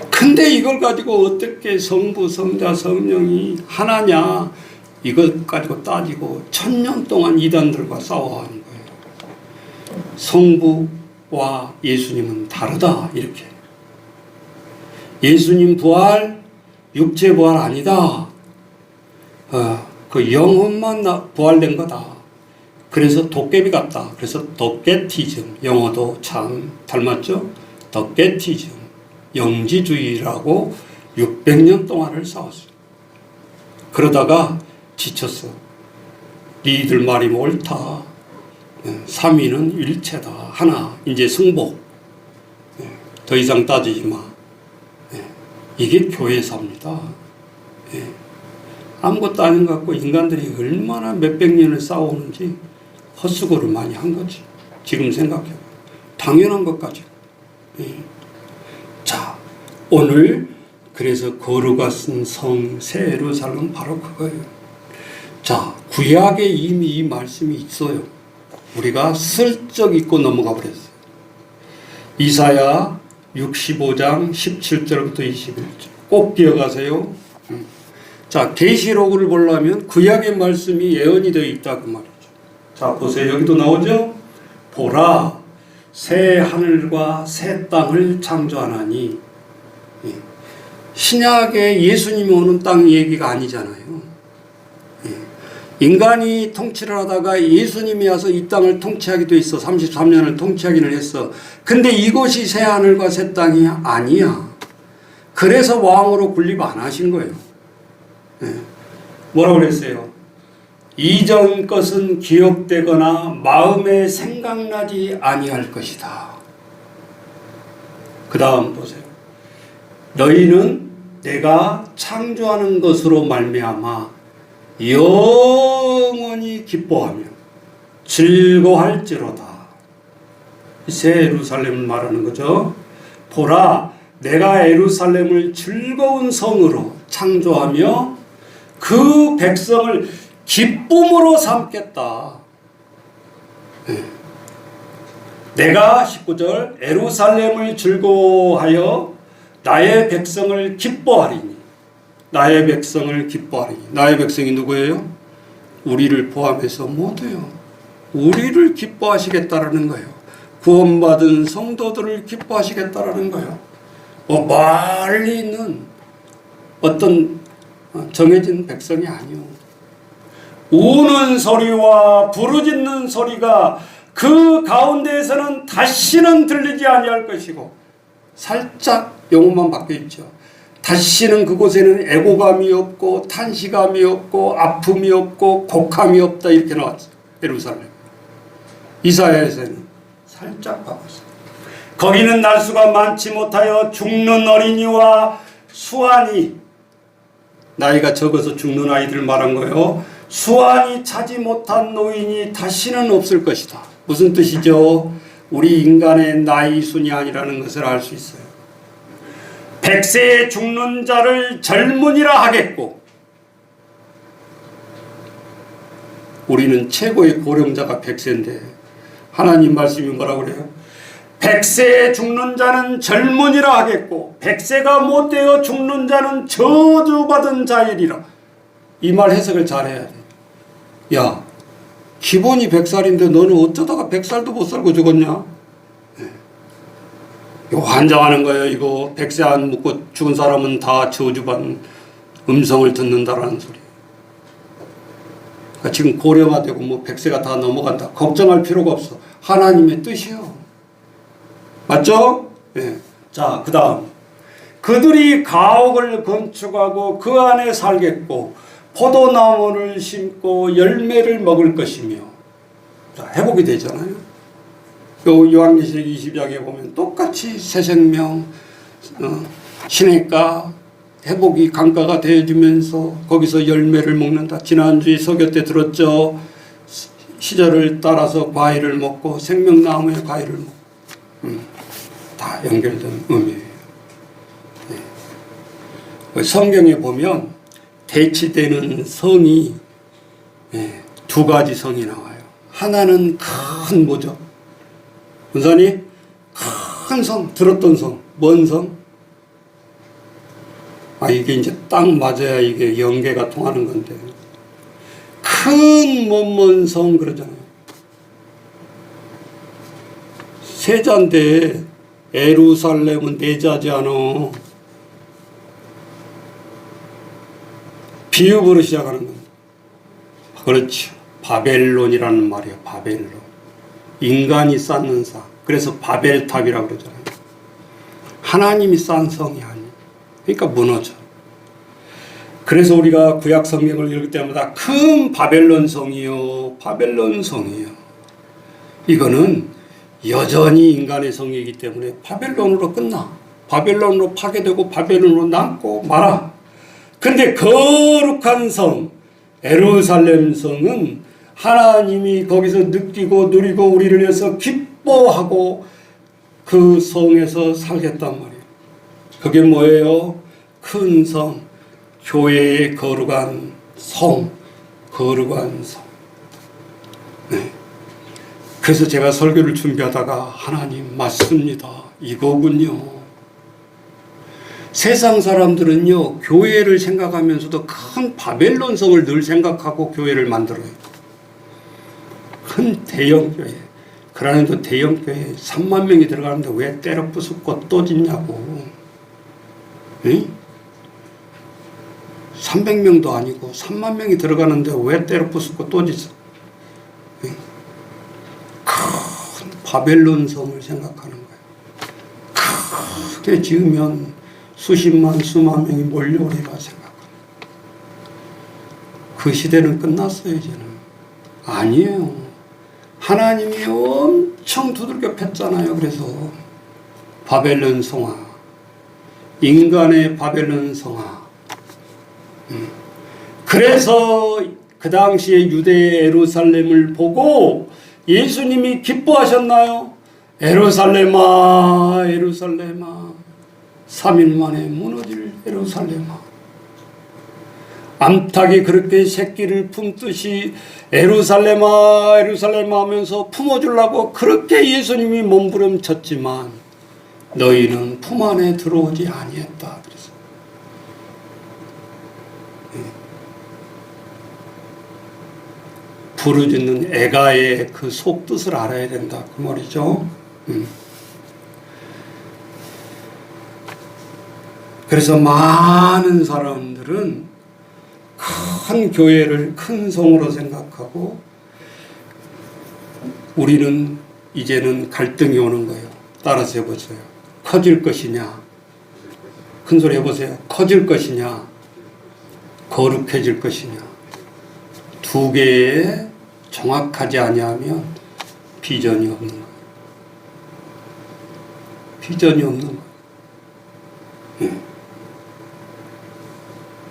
근데 이걸 가지고 어떻게 성부, 성자, 성령이 하나냐 이걸 가지고 따지고 1000년 동안 이단들과 싸워하는 거예요. 성부와 예수님은 다르다 이렇게. 예수님 부활, 육체 부활 아니다. 그 영혼만 부활된 거다. 그래서 도깨비 같다. 그래서 도깨티즘, 영어도 참 닮았죠? 도깨티즘, 영지주의라고 600년 동안을 싸웠어요. 그러다가 지쳤어. 니들 말이 옳다. 삼위는 일체다. 하나, 이제 승복. 더 이상 따지지 마. 이게 교회사입니다. 아무것도 아닌 것 같고 인간들이 얼마나 몇백 년을 싸우는지 헛수고를 많이 한 거지. 지금 생각해봐. 당연한 것까지. 자, 오늘 그래서 거루가 쓴 성 새 예루살렘은 바로 그거예요. 자, 구약에 이미 이 말씀이 있어요. 우리가 슬쩍 잊고 넘어가 버렸어요. 이사야 65장 17절부터 21절 꼭 기억하세요. 자, 계시록을 보려면 구약의 말씀이 예언이 되어 있다 그 말이죠. 자, 보세요. 여기도 나오죠. 보라, 새 하늘과 새 땅을 창조하나니. 신약에 예수님이 오는 땅 얘기가 아니잖아요. 인간이 통치를 하다가 예수님이 와서 이 땅을 통치하게 돼 있어. 33년을 통치하기는 했어. 근데 이곳이 새 하늘과 새 땅이 아니야. 그래서 왕으로 군립 안 하신 거예요. 뭐라고 그랬어요? 이전 것은 기억되거나 마음에 생각나지 아니할 것이다. 그 다음 보세요. 너희는 내가 창조하는 것으로 말미암아 영원히 기뻐하며 즐거워할지로다. 새 예루살렘을 말하는 거죠. 보라, 내가 예루살렘을 즐거운 성으로 창조하며 그 백성을 기쁨으로 삼겠다. 내가 19절 예루살렘을 즐거워하여 나의 백성을 기뻐하리니 나의 백성을 기뻐하리니. 나의 백성이 누구예요? 우리를 포함해서 모두요. 우리를 기뻐하시겠다라는 거예요. 구원받은 성도들을 기뻐하시겠다라는 거예요. 멀리 있는 어떤 정해진 백성이 아니요. 우는 소리와 부르짖는 소리가 그 가운데에서는 다시는 들리지 아니할 것이고, 살짝 용어만 바뀌어 있죠. 다시는 그곳에는 애고감이 없고 탄시감이 없고 아픔이 없고 곡함이 없다, 이렇게 나왔어요. 예루살렘. 이사야에서는 살짝 바꿨어요. 거기는 날수가 많지 못하여 죽는 어린이와 수완이, 나이가 적어서 죽는 아이들 말한 거예요. 수완이 차지 못한 노인이 다시는 없을 것이다. 무슨 뜻이죠? 우리 인간의 나이 순이 아니라는 것을 알 수 있어요. 100세에 죽는 자를 젊은이라 하겠고, 우리는 최고의 고령자가 100세인데 하나님 말씀이 뭐라고 그래요? 100세에 죽는 자는 젊은이라 하겠고 100세가 못 되어 죽는 자는 저주받은 자이리라. 이 말 해석을 잘해야 돼. 야, 기본이 100살인데 너는 어쩌다가 100살도 못 살고 죽었냐? 이거 환장하는 거예요. 이거 100세 안 묵고 죽은 사람은 다 저주받은 음성을 듣는다라는 소리. 그러니까 지금 고령화 되고 뭐 100세가 다 넘어간다, 걱정할 필요가 없어. 하나님의 뜻이요. 맞죠? 예. 자, 그 다음. 그들이 가옥을 건축하고 그 안에 살겠고 포도나무를 심고 열매를 먹을 것이며. 자, 회복이 되잖아요. 요한계시록 20장에 보면 똑같이 새 생명, 시냇가, 회복이 강가가 되어지면서 거기서 열매를 먹는다. 지난주에 설교 때 들었죠. 시절을 따라서 과일을 먹고 생명나무의 과일을 먹고, 다 연결된 의미예요. 네. 성경에 보면 대치되는 성이 두 가지 성이 나와요. 하나는 큰 뭐죠? 문산이 큰 성, 들었던 성. 뭔 성? 이게 이제 딱 맞아야 이게 연계가 통하는 건데. 큰 먼 성 그러잖아요. 세자인데 예루살렘은 내자지 않아. 비읍으로 시작하는 겁니다. 그렇죠. 바벨론이라는 말이에요. 바벨론. 인간이 쌓는 산. 그래서 바벨탑이라고 그러잖아요. 하나님이 쌓은 성이 아니에요. 그러니까 무너져. 그래서 우리가 구약 성경을 읽을 때마다 큰 바벨론 성이요, 바벨론 성이요. 이거는 여전히 인간의 성이기 때문에 바벨론으로 끝나. 바벨론으로 파괴되고 바벨론으로 남고 말아. 그런데 거룩한 성, 예루살렘 성은 하나님이 거기서 느끼고 누리고 우리를 위해서 기뻐하고 그 성에서 살겠단 말이에요. 그게 뭐예요? 큰 성, 교회의 거룩한 성, 거룩한 성. 네. 그래서 제가 설교를 준비하다가 하나님 맞습니다. 이거군요. 세상 사람들은요, 교회를 생각하면서도 큰 바벨론 성을 늘 생각하고 교회를 만들어요. 큰 대형 교회. 그러는데 대형 교회 3만 명이 들어가는데 왜 때려 부수고 또 짓냐고. 응? 300명도 아니고 3만 명이 들어가는데 왜 때려 부수고 또 짓어? 응? 큰 바벨론 성을 생각하는 거예요. 크게 지으면 수십만 수만 명이 몰려오리라 생각합니다. 그 시대는 끝났어요. 이제는 아니에요. 하나님이 엄청 두들겨 팼잖아요. 그래서 바벨론 성화, 인간의 바벨론 성화. 그래서 그 당시에 유대 예루살렘을 보고 예수님이 기뻐하셨나요? 예루살렘아, 예루살렘아, 3일 만에 무너질 예루살렘아. 암탉이 그렇게 새끼를 품듯이 예루살렘아, 예루살렘아 하면서 품어주려고 그렇게 예수님이 몸부림쳤지만 너희는 품 안에 들어오지 아니했다. 그래서 부르짖는 애가의 그 속 뜻을 알아야 된다 그 말이죠. 그래서 많은 사람들은 큰 교회를 큰 성으로 생각하고 우리는 이제는 갈등이 오는 거예요. 따라서 해보세요. 커질 것이냐? 큰 소리 해보세요. 커질 것이냐? 거룩해질 것이냐? 두 개에 정확하지 아니하면 비전이 없는 거예요. 비전이 없는 거예요.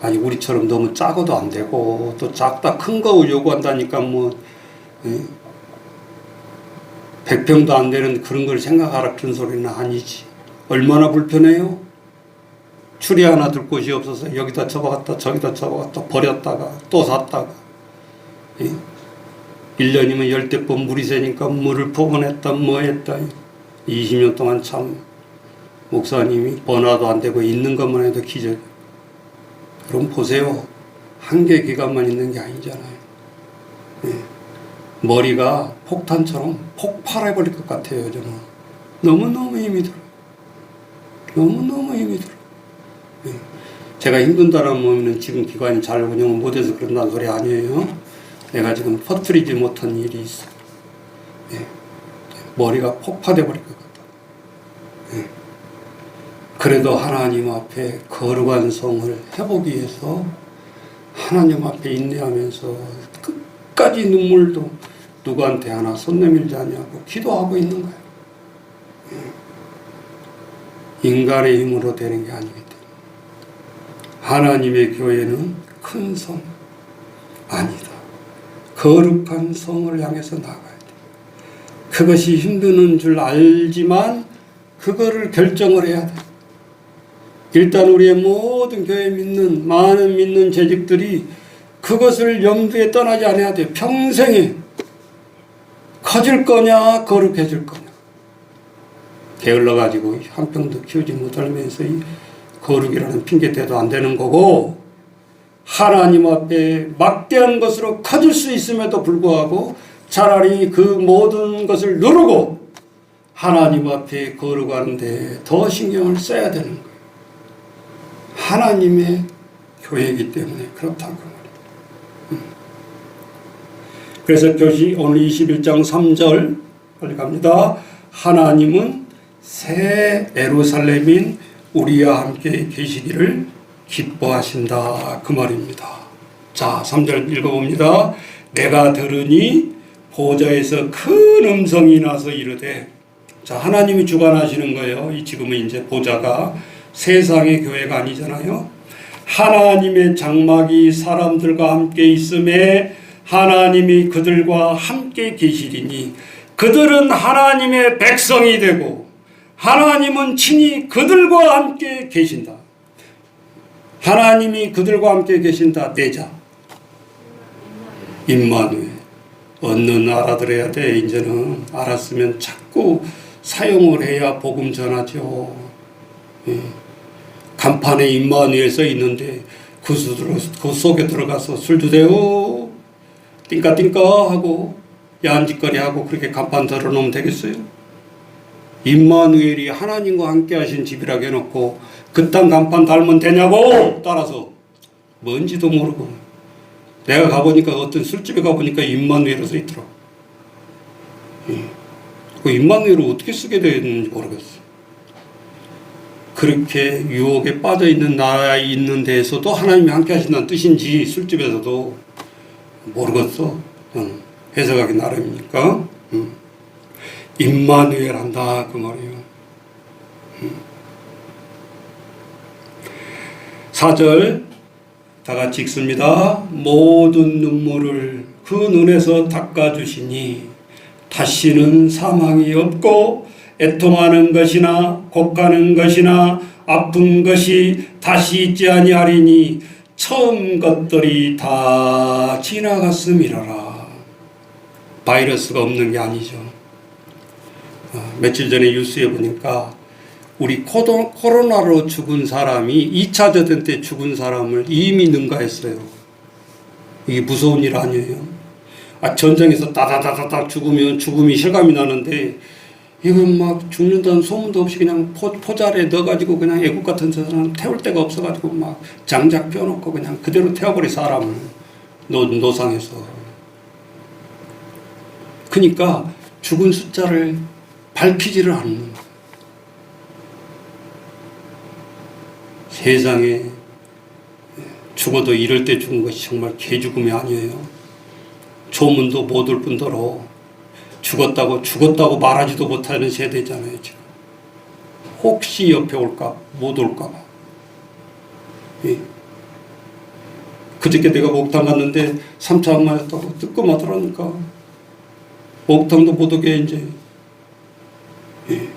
아니 우리처럼 너무 작아도 안 되고 또 작다 큰 거 요구한다니까 뭐 100평도 안 되는 그런 걸 생각하라 그런 소리는 아니지. 얼마나 불편해요. 추리 하나 둘 곳이 없어서 여기다 접어갔다 저기다 접어갔다 버렸다가 또 샀다가 1년이면 10대번 물이 새니까 물을 포근했다 뭐 했다. 20년 동안 참 목사님이 번화도 안 되고 있는 것만 해도 기적. 그럼 보세요. 한계 기간만 있는 게 아니잖아요. 머리가 폭탄처럼 폭발해버릴 것 같아요. 저는 너무너무 힘이 들어요. 너무너무 힘이 들어요. 제가 힘든다는 몸에는 지금 기관이 잘 운영을 못해서 그런다는 소리 아니에요. 내가 지금 퍼뜨리지 못한 일이 있어. 머리가 폭파돼버릴 것 같다. 그래도 하나님 앞에 거룩한 성을 해보기 위해서 하나님 앞에 인내하면서 끝까지 눈물도 누구한테 하나 손 내밀지 않냐고 기도하고 있는 거예요. 인간의 힘으로 되는 게 아니기 때문에 하나님의 교회는 큰 성 아니다. 거룩한 성을 향해서 나가야 돼. 그것이 힘드는 줄 알지만 그거를 결정을 해야 돼. 일단 우리의 모든 교회 믿는 많은 믿는 재직들이 그것을 염두에 떠나지 않아야 돼. 평생에 커질 거냐 거룩해질 거냐. 게을러 가지고 한 평도 키우지 못하면서 이 거룩이라는 핑계대도 안 되는 거고 하나님 앞에 막대한 것으로 커질 수 있음에도 불구하고 차라리 그 모든 것을 누르고 하나님 앞에 거룩하는데 더 신경을 써야 되는 거예요. 하나님의 교회이기 때문에 그렇다고 말이에요. 그래서 교시 오늘 21장 3절 빨리 갑니다. 하나님은 새 예루살렘인 우리와 함께 계시기를 기뻐하신다 그 말입니다. 자 3절 읽어봅니다. 내가 들으니 보좌에서 큰 음성이 나서 이르되 자 하나님이 주관하시는 거예요. 이 지금은 이제 보좌가 세상의 교회가 아니잖아요. 하나님의 장막이 사람들과 함께 있음에 하나님이 그들과 함께 계시리니 그들은 하나님의 백성이 되고 하나님은 친히 그들과 함께 계신다. 하나님이 그들과 함께 계신다. 내자 임마누엘 얻는 알아들어야 돼. 이제는 알았으면 자꾸 사용을 해야 복음 전하죠. 간판에 임마누엘 써 있는데 그 속에 들어가서 술도 대고 띵까띵까 하고 야한짓거리 하고 그렇게 간판 들어놓으면 되겠어요? 임마누엘이 하나님과 함께 하신 집이라고 해놓고 그딴 간판 달면 되냐고. 따라서 뭔지도 모르고 내가 가보니까 어떤 술집에 가보니까 임마누엘이 써 있더라고. 그 임마누엘을 어떻게 쓰게 되었는지 모르겠어. 그렇게 유혹에 빠져 있는 나라에 있는 데에서도 하나님이 함께 하신다는 뜻인지 술집에서도 모르겠어. 해석하기 나름이니까. 임마누엘 한다 그 말이에요. 4절 다 같이 읽습니다. 모든 눈물을 그 눈에서 닦아주시니 다시는 사망이 없고 애통하는 것이나 곡하는 것이나 아픈 것이 다시 있지 아니하리니 처음 것들이 다 지나갔음이라라. 바이러스가 없는 게 아니죠. 며칠 전에 뉴스에 보니까 우리 코로나로 죽은 사람이 2차 대전 때 죽은 사람을 이미 능가했어요. 이게 무서운 일 아니에요? 전쟁에서 따다다다닥 죽으면 죽음이 실감이 나는데 이건 막 죽는다는 소문도 없이 그냥 포자리에 넣어가지고 그냥 애국 같은 데서는 태울 데가 없어가지고 막 장작 펴놓고 그냥 그대로 태워버린 사람을 노상에서. 그러니까 죽은 숫자를 밝히지를 않는 거예요. 세상에 죽어도 이럴 때 죽은 것이 정말 개죽음이 아니에요. 조문도 못 올 뿐더러 죽었다고 말하지도 못하는 세대잖아요, 지금. 혹시 옆에 올까, 못 올까봐. 예. 그저께 내가 목탕 갔는데 3차 안 맞았다고 뜨끔하더라니까. 목탕도 못 오게, 이제. 예.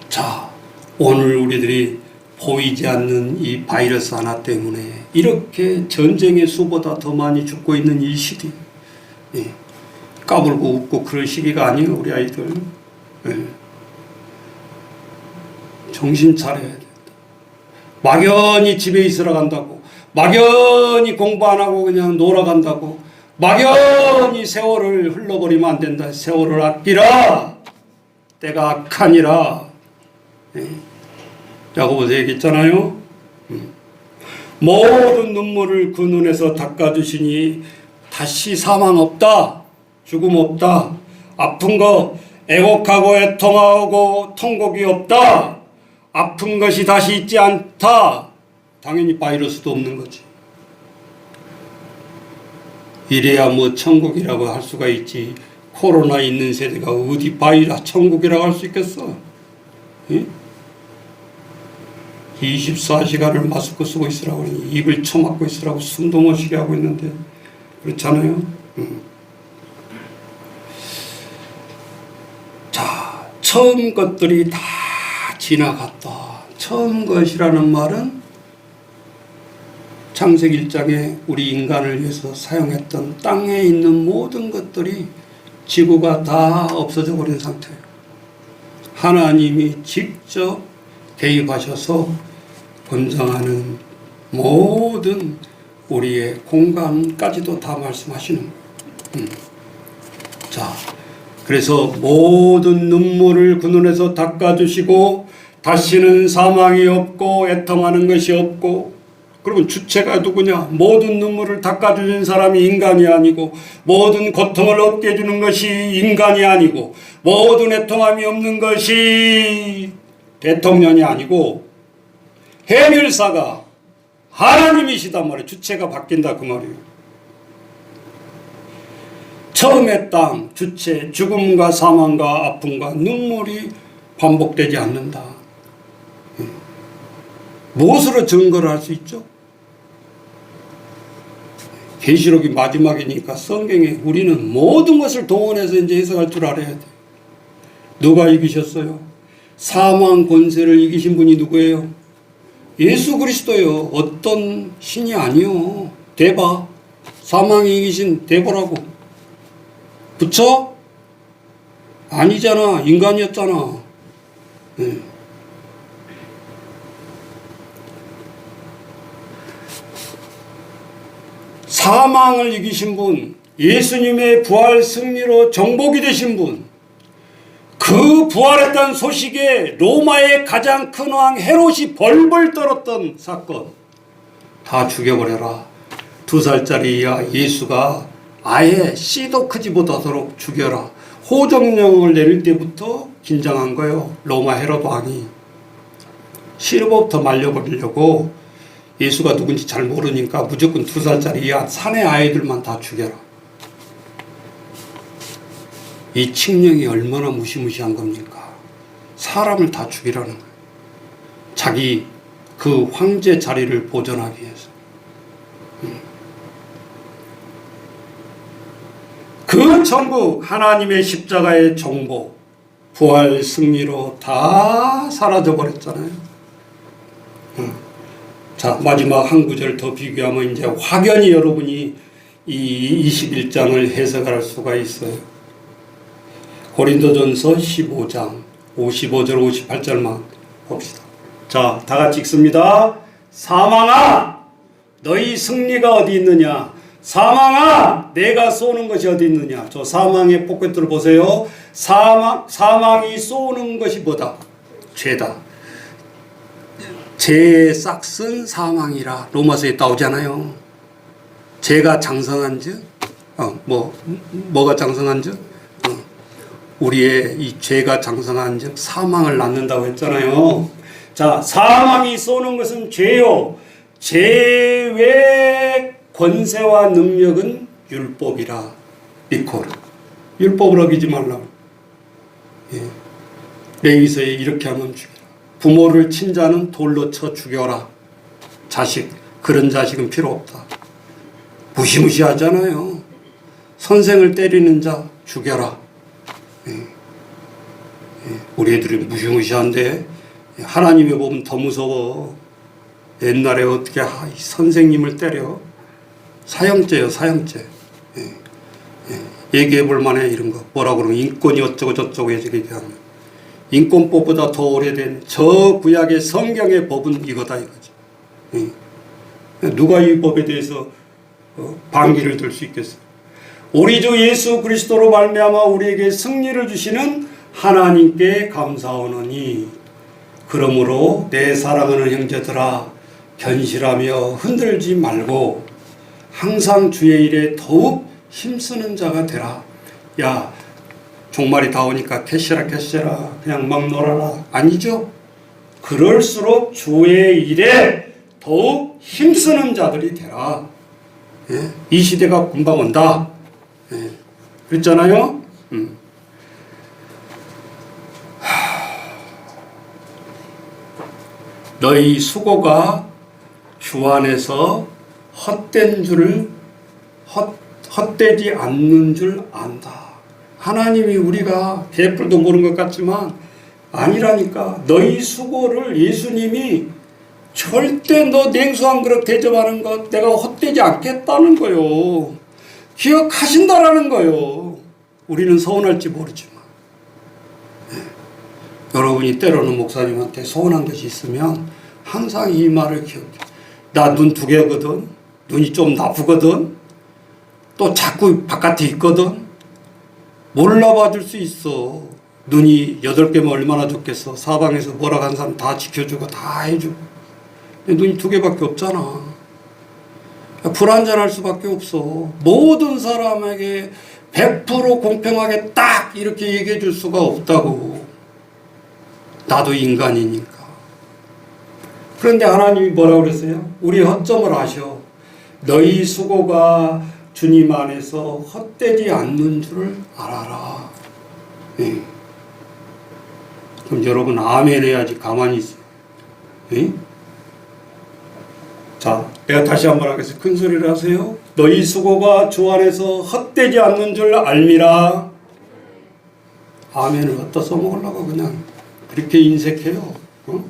자, 오늘 우리들이 보이지 않는 이 바이러스 하나 때문에 이렇게 전쟁의 수보다 더 많이 죽고 있는 이 시기. 예. 까불고 웃고 그럴 시기가 아니에요, 우리 아이들. 예. 정신 차려야 된다. 막연히 집에 있으러 간다고, 막연히 공부 안 하고 그냥 놀아간다고, 막연히 세월을 흘러버리면 안 된다. 세월을 아끼라. 때가 악하니라. 예. 야고보서 얘기했잖아요. 모든 눈물을 그 눈에서 닦아주시니 다시 사망 없다. 죽음 없다. 아픈 거 애곡하고 애통하고 통곡이 없다. 아픈 것이 다시 있지 않다. 당연히 바이러스도 없는 거지. 이래야 뭐 천국이라고 할 수가 있지. 코로나 있는 세대가 어디 천국이라고 할 수 있겠어. 예? 24시간을 마스크 쓰고 있으라고 그러니 입을 쳐막고 있으라고 숨도 못 쉬게 하고 있는데 그렇잖아요. 자, 처음 것들이 다 지나갔다. 처음 것이라는 말은 창세기 1장에 우리 인간을 위해서 사용했던 땅에 있는 모든 것들이 지구가 다 없어져 버린 상태예요. 하나님이 직접 개입하셔서 권장하는 모든 우리의 공간까지도 다 말씀하시는 거예요. 자, 그래서 모든 눈물을 그 눈에서 닦아주시고 다시는 사망이 없고 애통하는 것이 없고. 그러면 주체가 누구냐? 모든 눈물을 닦아주는 사람이 인간이 아니고, 모든 고통을 얻게 해주는 것이 인간이 아니고, 모든 애통함이 없는 것이 대통령이 아니고 해밀사가 하나님이시단 말이에요. 주체가 바뀐다 그 말이에요. 처음의 땅, 주체, 죽음과 사망과 아픔과 눈물이 반복되지 않는다. 무엇으로 증거를 할 수 있죠? 계시록이 마지막이니까 성경에 우리는 모든 것을 동원해서 이제 해석할 줄 알아야 돼. 누가 이기셨어요? 사망 권세를 이기신 분이 누구예요? 예수 그리스도요. 어떤 신이 아니요. 대바. 사망이 이기신 대바라고. 그쵸? 아니잖아. 인간이었잖아. 네. 사망을 이기신 분, 예수님의 부활 승리로 정복이 되신 분, 그 부활했다는 소식에 로마의 가장 큰 왕 헤롯이 벌벌 떨었던 사건 다 죽여버려라. 2살짜리 예수가 아예 씨도 크지 못하도록 죽여라. 호정령을 내릴 때부터 긴장한 거예요. 로마 헤롯 왕이 시르버부터 말려버리려고. 예수가 누군지 잘 모르니까 무조건 2살짜리 사내 아이들만 다 죽여라. 이 칙령이 얼마나 무시무시한 겁니까? 사람을 다 죽이라는 거예요. 자기 그 황제 자리를 보존하기 위해서. 그 전부 하나님의 십자가의 정복, 부활 승리로 다 사라져버렸잖아요. 자, 마지막 한 구절 더 비교하면 이제 확연히 여러분이 이 21장을 해석할 수가 있어요. 고린도전서 15장 55절 58절만 봅시다. 자, 다 같이 읽습니다. 사망아, 너희 승리가 어디 있느냐? 사망아, 내가 쏘는 것이 어디 있느냐? 저 사망의 포켓들을 보세요. 사망이 쏘는 것이 뭐다? 죄다. 죄의 싹슨 사망이라 로마서에 나오잖아요. 죄가 장성한즉, 뭐가 장성한즉, 우리의 이 죄가 장성한즉 사망을 낳는다고 했잖아요. 자, 사망이 쏘는 것은 죄요. 죄의 권세와 능력은 율법이라 미코라. 율법을 어기지 말라고. 예. 레위서에 이렇게 하면 죽여라. 부모를 친 자는 돌로 쳐 죽여라. 자식, 그런 자식은 필요 없다. 무시무시하잖아요. 선생을 때리는 자 죽여라. 예. 예. 우리 애들이 무시무시한데 하나님의 법은 더 무서워. 옛날에 어떻게 선생님을 때려? 사형죄요, 사형죄. 예. 예. 얘기해 볼 만해, 이런 거. 뭐라 그러면 인권이 어쩌고 저쩌고 얘기하면. 인권법보다 더 오래된 저 구약의 성경의 법은 이거다, 이거지. 예. 누가 이 법에 대해서 반기를 들 수 있겠어요? 우리 주 예수 그리스도로 말미암아 우리에게 승리를 주시는 하나님께 감사하노니, 그러므로 내 사랑하는 형제들아, 견실하며 흔들지 말고 항상 주의 일에 더욱 힘쓰는 자가 되라. 야, 종말이 다 오니까 캐시라 그냥 막 놀아라. 아니죠. 그럴수록 주의 일에 더욱 힘쓰는 자들이 되라. 예? 이 시대가 금방 온다. 예. 그랬잖아요. 너희 수고가 주 안에서 헛되지 않는 줄 안다. 하나님이 우리가 개뿔도 모르는 것 같지만 아니라니까. 너희 수고를 예수님이 절대 너 냉수 한 그릇 대접하는 것 내가 헛되지 않겠다는 거요. 기억하신다라는 거요. 우리는 서운할지 모르지만. 네. 여러분이 때로는 목사님한테 서운한 것이 있으면 항상 이 말을 기억해. 나 눈 2개거든. 눈이 좀 나쁘거든. 또 자꾸 바깥에 있거든. 몰라봐 줄 수 있어. 눈이 8개면 얼마나 좋겠어. 사방에서 뭐라 간 사람 다 지켜주고 다 해주고. 눈이 2개밖에 없잖아. 불안전할 수밖에 없어. 모든 사람에게 100% 공평하게 딱 이렇게 얘기해 줄 수가 없다고. 나도 인간이니까. 그런데 하나님이 뭐라고 그랬어요? 우리 허점을 아셔. 너희 수고가 주님 안에서 헛되지 않는 줄을 알아라. 네. 그럼 여러분 아멘 해야지 가만히 있어요. 네? 자, 내가 다시 한번 하겠습니다. 큰 소리를 하세요. 너희 수고가 주 안에서 헛되지 않는 줄 알미라. 아멘을 어디다 써먹으려고 그냥 그렇게 인색해요. 어?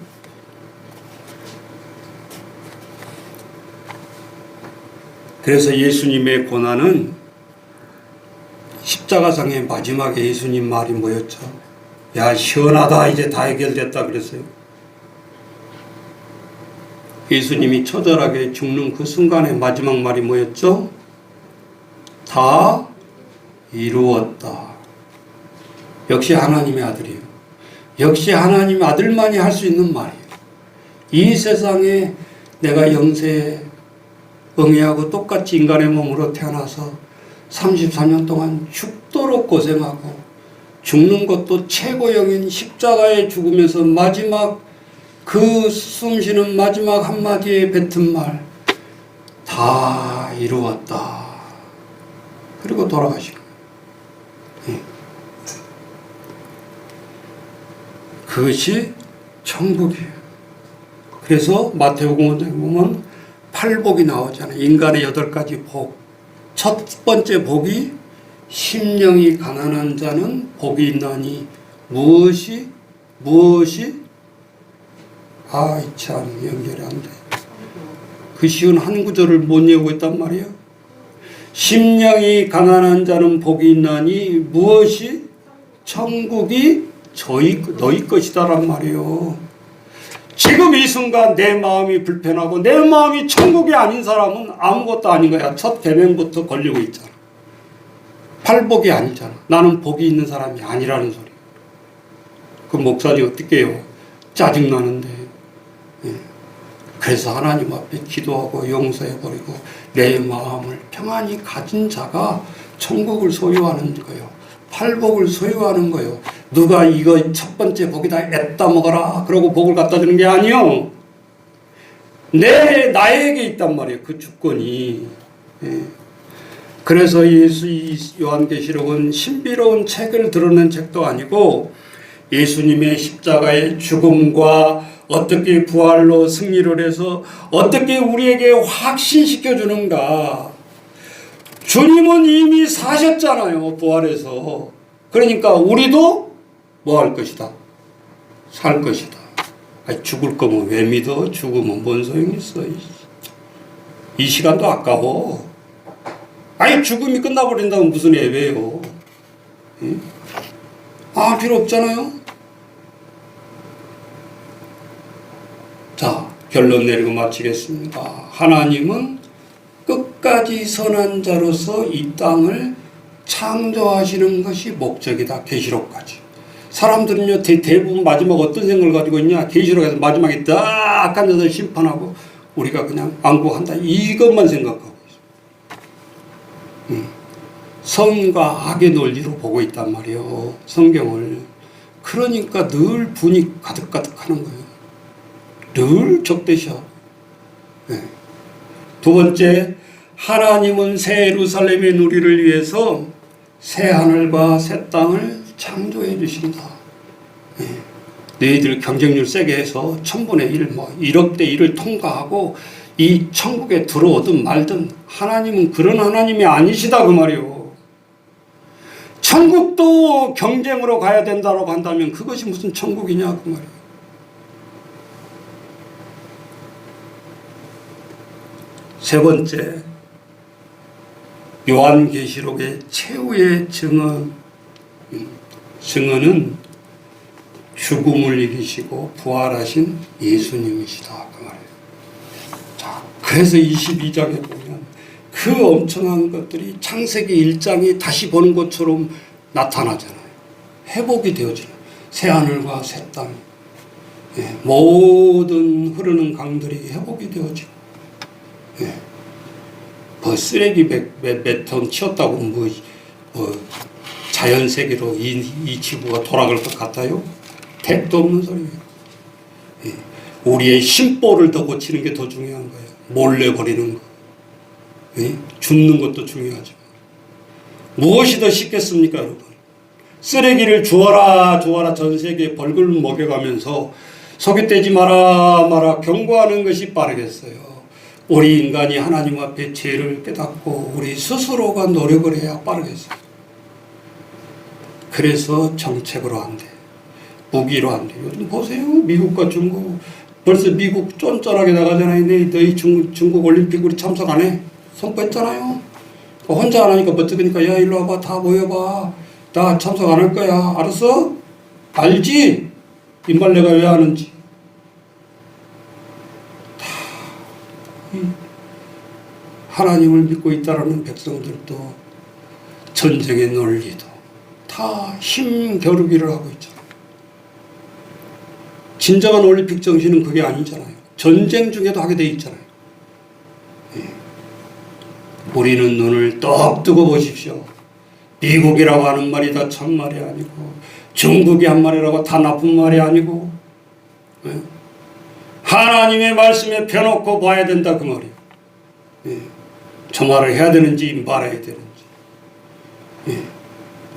그래서 예수님의 고난은 십자가상의 마지막에 예수님 말이 뭐였죠? 야, 시원하다. 이제 다 해결됐다 그랬어요. 예수님이 처절하게 죽는 그 순간의 마지막 말이 뭐였죠? 다 이루었다. 역시 하나님의 아들이에요. 역시 하나님의 아들만이 할 수 있는 말이에요. 이 세상에 내가 영세에 응애하고 똑같이 인간의 몸으로 태어나서 34년 동안 죽도록 고생하고 죽는 것도 최고형인 십자가에 죽으면서 마지막 그 숨쉬는 마지막 한마디에 뱉은 말, 다 이루었다. 그리고 돌아가신 거예요. 그것이 천국이에요. 그래서 마태복음에 보면 8복이 나오잖아요. 인간의 8가지 복. 첫 번째 복이 심령이 가난한 자는 복이 있나니 무엇이 아이 참 연결이 안 돼. 그 쉬운 한 구절을 못 외우고 있단 말이에요. 심령이 가난한 자는 복이 있나니 무엇이 천국이 너희 것이다란 말이에요. 지금 이 순간 내 마음이 불편하고 내 마음이 천국이 아닌 사람은 아무것도 아닌 거야. 첫 계명부터 걸리고 있잖아. 팔복이 아니잖아. 나는 복이 있는 사람이 아니라는 소리. 그 목사님 어떻게 해요? 짜증나는데. 예. 그래서 하나님 앞에 기도하고 용서해버리고 내 마음을 평안히 가진 자가 천국을 소유하는 거예요. 팔복을 소유하는 거예요. 누가 이거 첫 번째 복이다 애따 먹어라 그러고 복을 갖다 주는 게 아니요. 나에게 있단 말이에요. 그 주권이. 예. 그래서 이 요한계시록은 신비로운 책을 드러낸 책도 아니고 예수님의 십자가의 죽음과 어떻게 부활로 승리를 해서 어떻게 우리에게 확신시켜 주는가. 주님은 이미 사셨잖아요. 부활해서. 그러니까 우리도 뭐 할 것이다? 살 것이다. 아니, 죽을 거면 왜 믿어? 죽으면 뭔 소용이 있어. 이 시간도 아까워. 아니 죽음이 끝나버린다면 무슨 예외요? 예? 아 필요 없잖아요. 자 결론 내리고 마치겠습니다. 하나님은 끝까지 선한 자로서 이 땅을 창조하시는 것이 목적이다. 계시록까지. 사람들은요 대부분 마지막 어떤 생각을 가지고 있냐? 계시록에서 마지막에 딱 앉아서 심판하고 우리가 그냥 안구한다 이것만 생각하고 선과 악의 논리로 보고 있단 말이에요. 성경을. 그러니까 늘 분이 가득가득하는 거예요. 늘 적대셔. 네. 두 번째, 하나님은 새 예루살렘의 누리를 위해서 새 하늘과 새 땅을 창조해 주신다. 네. 너희들 경쟁률 세게 해서 1000분의 1, 뭐 1억 대 1을 통과하고 이 천국에 들어오든 말든 하나님은 그런 하나님이 아니시다 그 말이요. 천국도 경쟁으로 가야 된다고 한다면 그것이 무슨 천국이냐 그 말이요. 세 번째, 요한계시록의 최후의 증언은 죽음을 이기시고 부활하신 예수님이시다 그 말이에요. 그래서 22장에 보면 그 엄청난 것들이 창세기 1장이 다시 보는 것처럼 나타나잖아요. 회복이 되어지는 새 하늘과 새 땅, 예, 모든 흐르는 강들이 회복이 되어지고, 예, 뭐 쓰레기 몇 톤 치웠다고 뭐 자연 세계로 이 지구가 돌아갈 것 같아요? 택도 없는 소리예요. 예, 우리의 심보를 더 고치는 게 더 중요한 거예요. 몰래 버리는 거. 예? 줍는 것도 중요하죠. 무엇이 더 쉽겠습니까, 여러분? 쓰레기를 주어라 전 세계에 벌금 먹여가면서 속이 떼지 마라 경고하는 것이 빠르겠어요. 우리 인간이 하나님 앞에 죄를 깨닫고 우리 스스로가 노력을 해야 빠르겠어요. 그래서 정책으로 안 돼. 무기로 안 돼. 요즘 보세요. 미국과 중국. 벌써 미국 쫀쫀하게 나가잖아요. 너희 중국 올림픽 우리 참석 안 해? 선포했잖아요. 혼자 안 하니까 버티니까 야 일로 와봐. 다 모여봐. 나 참석 안 할 거야. 알았어? 알지? 이말 내가 왜 하는지. 다 하나님을 믿고 있다라는 백성들도 전쟁의 논리도 다 힘겨루기를 하고 있잖아요. 진정한 올림픽 정신은 그게 아니잖아요. 전쟁 중에도 하게 돼 있잖아요. 예. 우리는 눈을 떡 뜨고 보십시오. 미국이라고 하는 말이 다 참말이 아니고 중국이 한 말이라고 다 나쁜 말이 아니고, 예. 하나님의 말씀에 펴놓고 봐야 된다 그 말이에요. 예. 저 말을 해야 되는지 말아야 되는지. 예.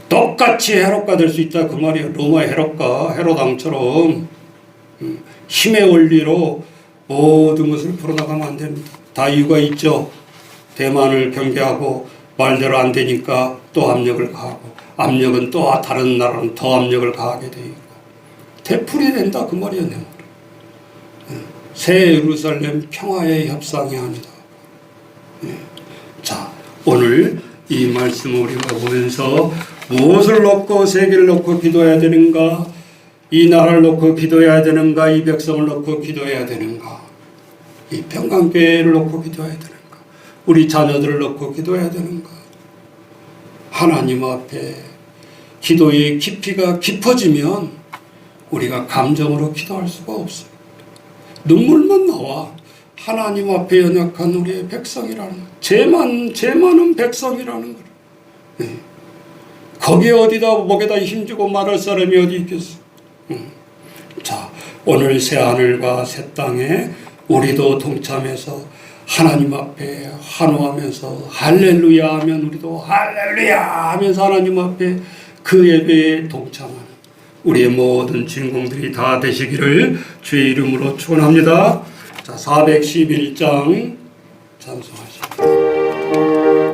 똑같이 헤롯가 될 수 있다 그 말이에요. 로마 헤롯 왕처럼 힘의 원리로 모든 것을 풀어나가면 안 됩니다. 다 이유가 있죠. 대만을 경계하고 말대로 안 되니까 또 압력을 가하고, 압력은 또 다른 나라는 더 압력을 가하게 돼 있고, 되풀이 된다 그 말이에요. 내 말. 새 예루살렘 평화의 협상이 아니다. 자, 오늘 이 말씀을 우리가 보면서 무엇을 놓고 세계를 놓고 기도해야 되는가? 이 나라를 놓고 기도해야 되는가? 이 백성을 놓고 기도해야 되는가? 이 평강교회를 놓고 기도해야 되는가? 우리 자녀들을 놓고 기도해야 되는가? 하나님 앞에 기도의 깊이가 깊어지면 우리가 감정으로 기도할 수가 없어요. 눈물만 나와. 하나님 앞에 연약한 우리의 백성이라는, 죄 많은 백성이라는 걸. 네. 거기에 어디다 목에다 힘주고 말할 사람이 어디 있겠어? 자, 오늘 새 하늘과 새 땅에 우리도 동참해서 하나님 앞에 환호하면서 할렐루야 하면 우리도 할렐루야 하면서 하나님 앞에 그 예배에 동참하는 우리의 모든 주인공들이 다 되시기를 주의 이름으로 축원합니다. 자, 411장 찬송하시죠.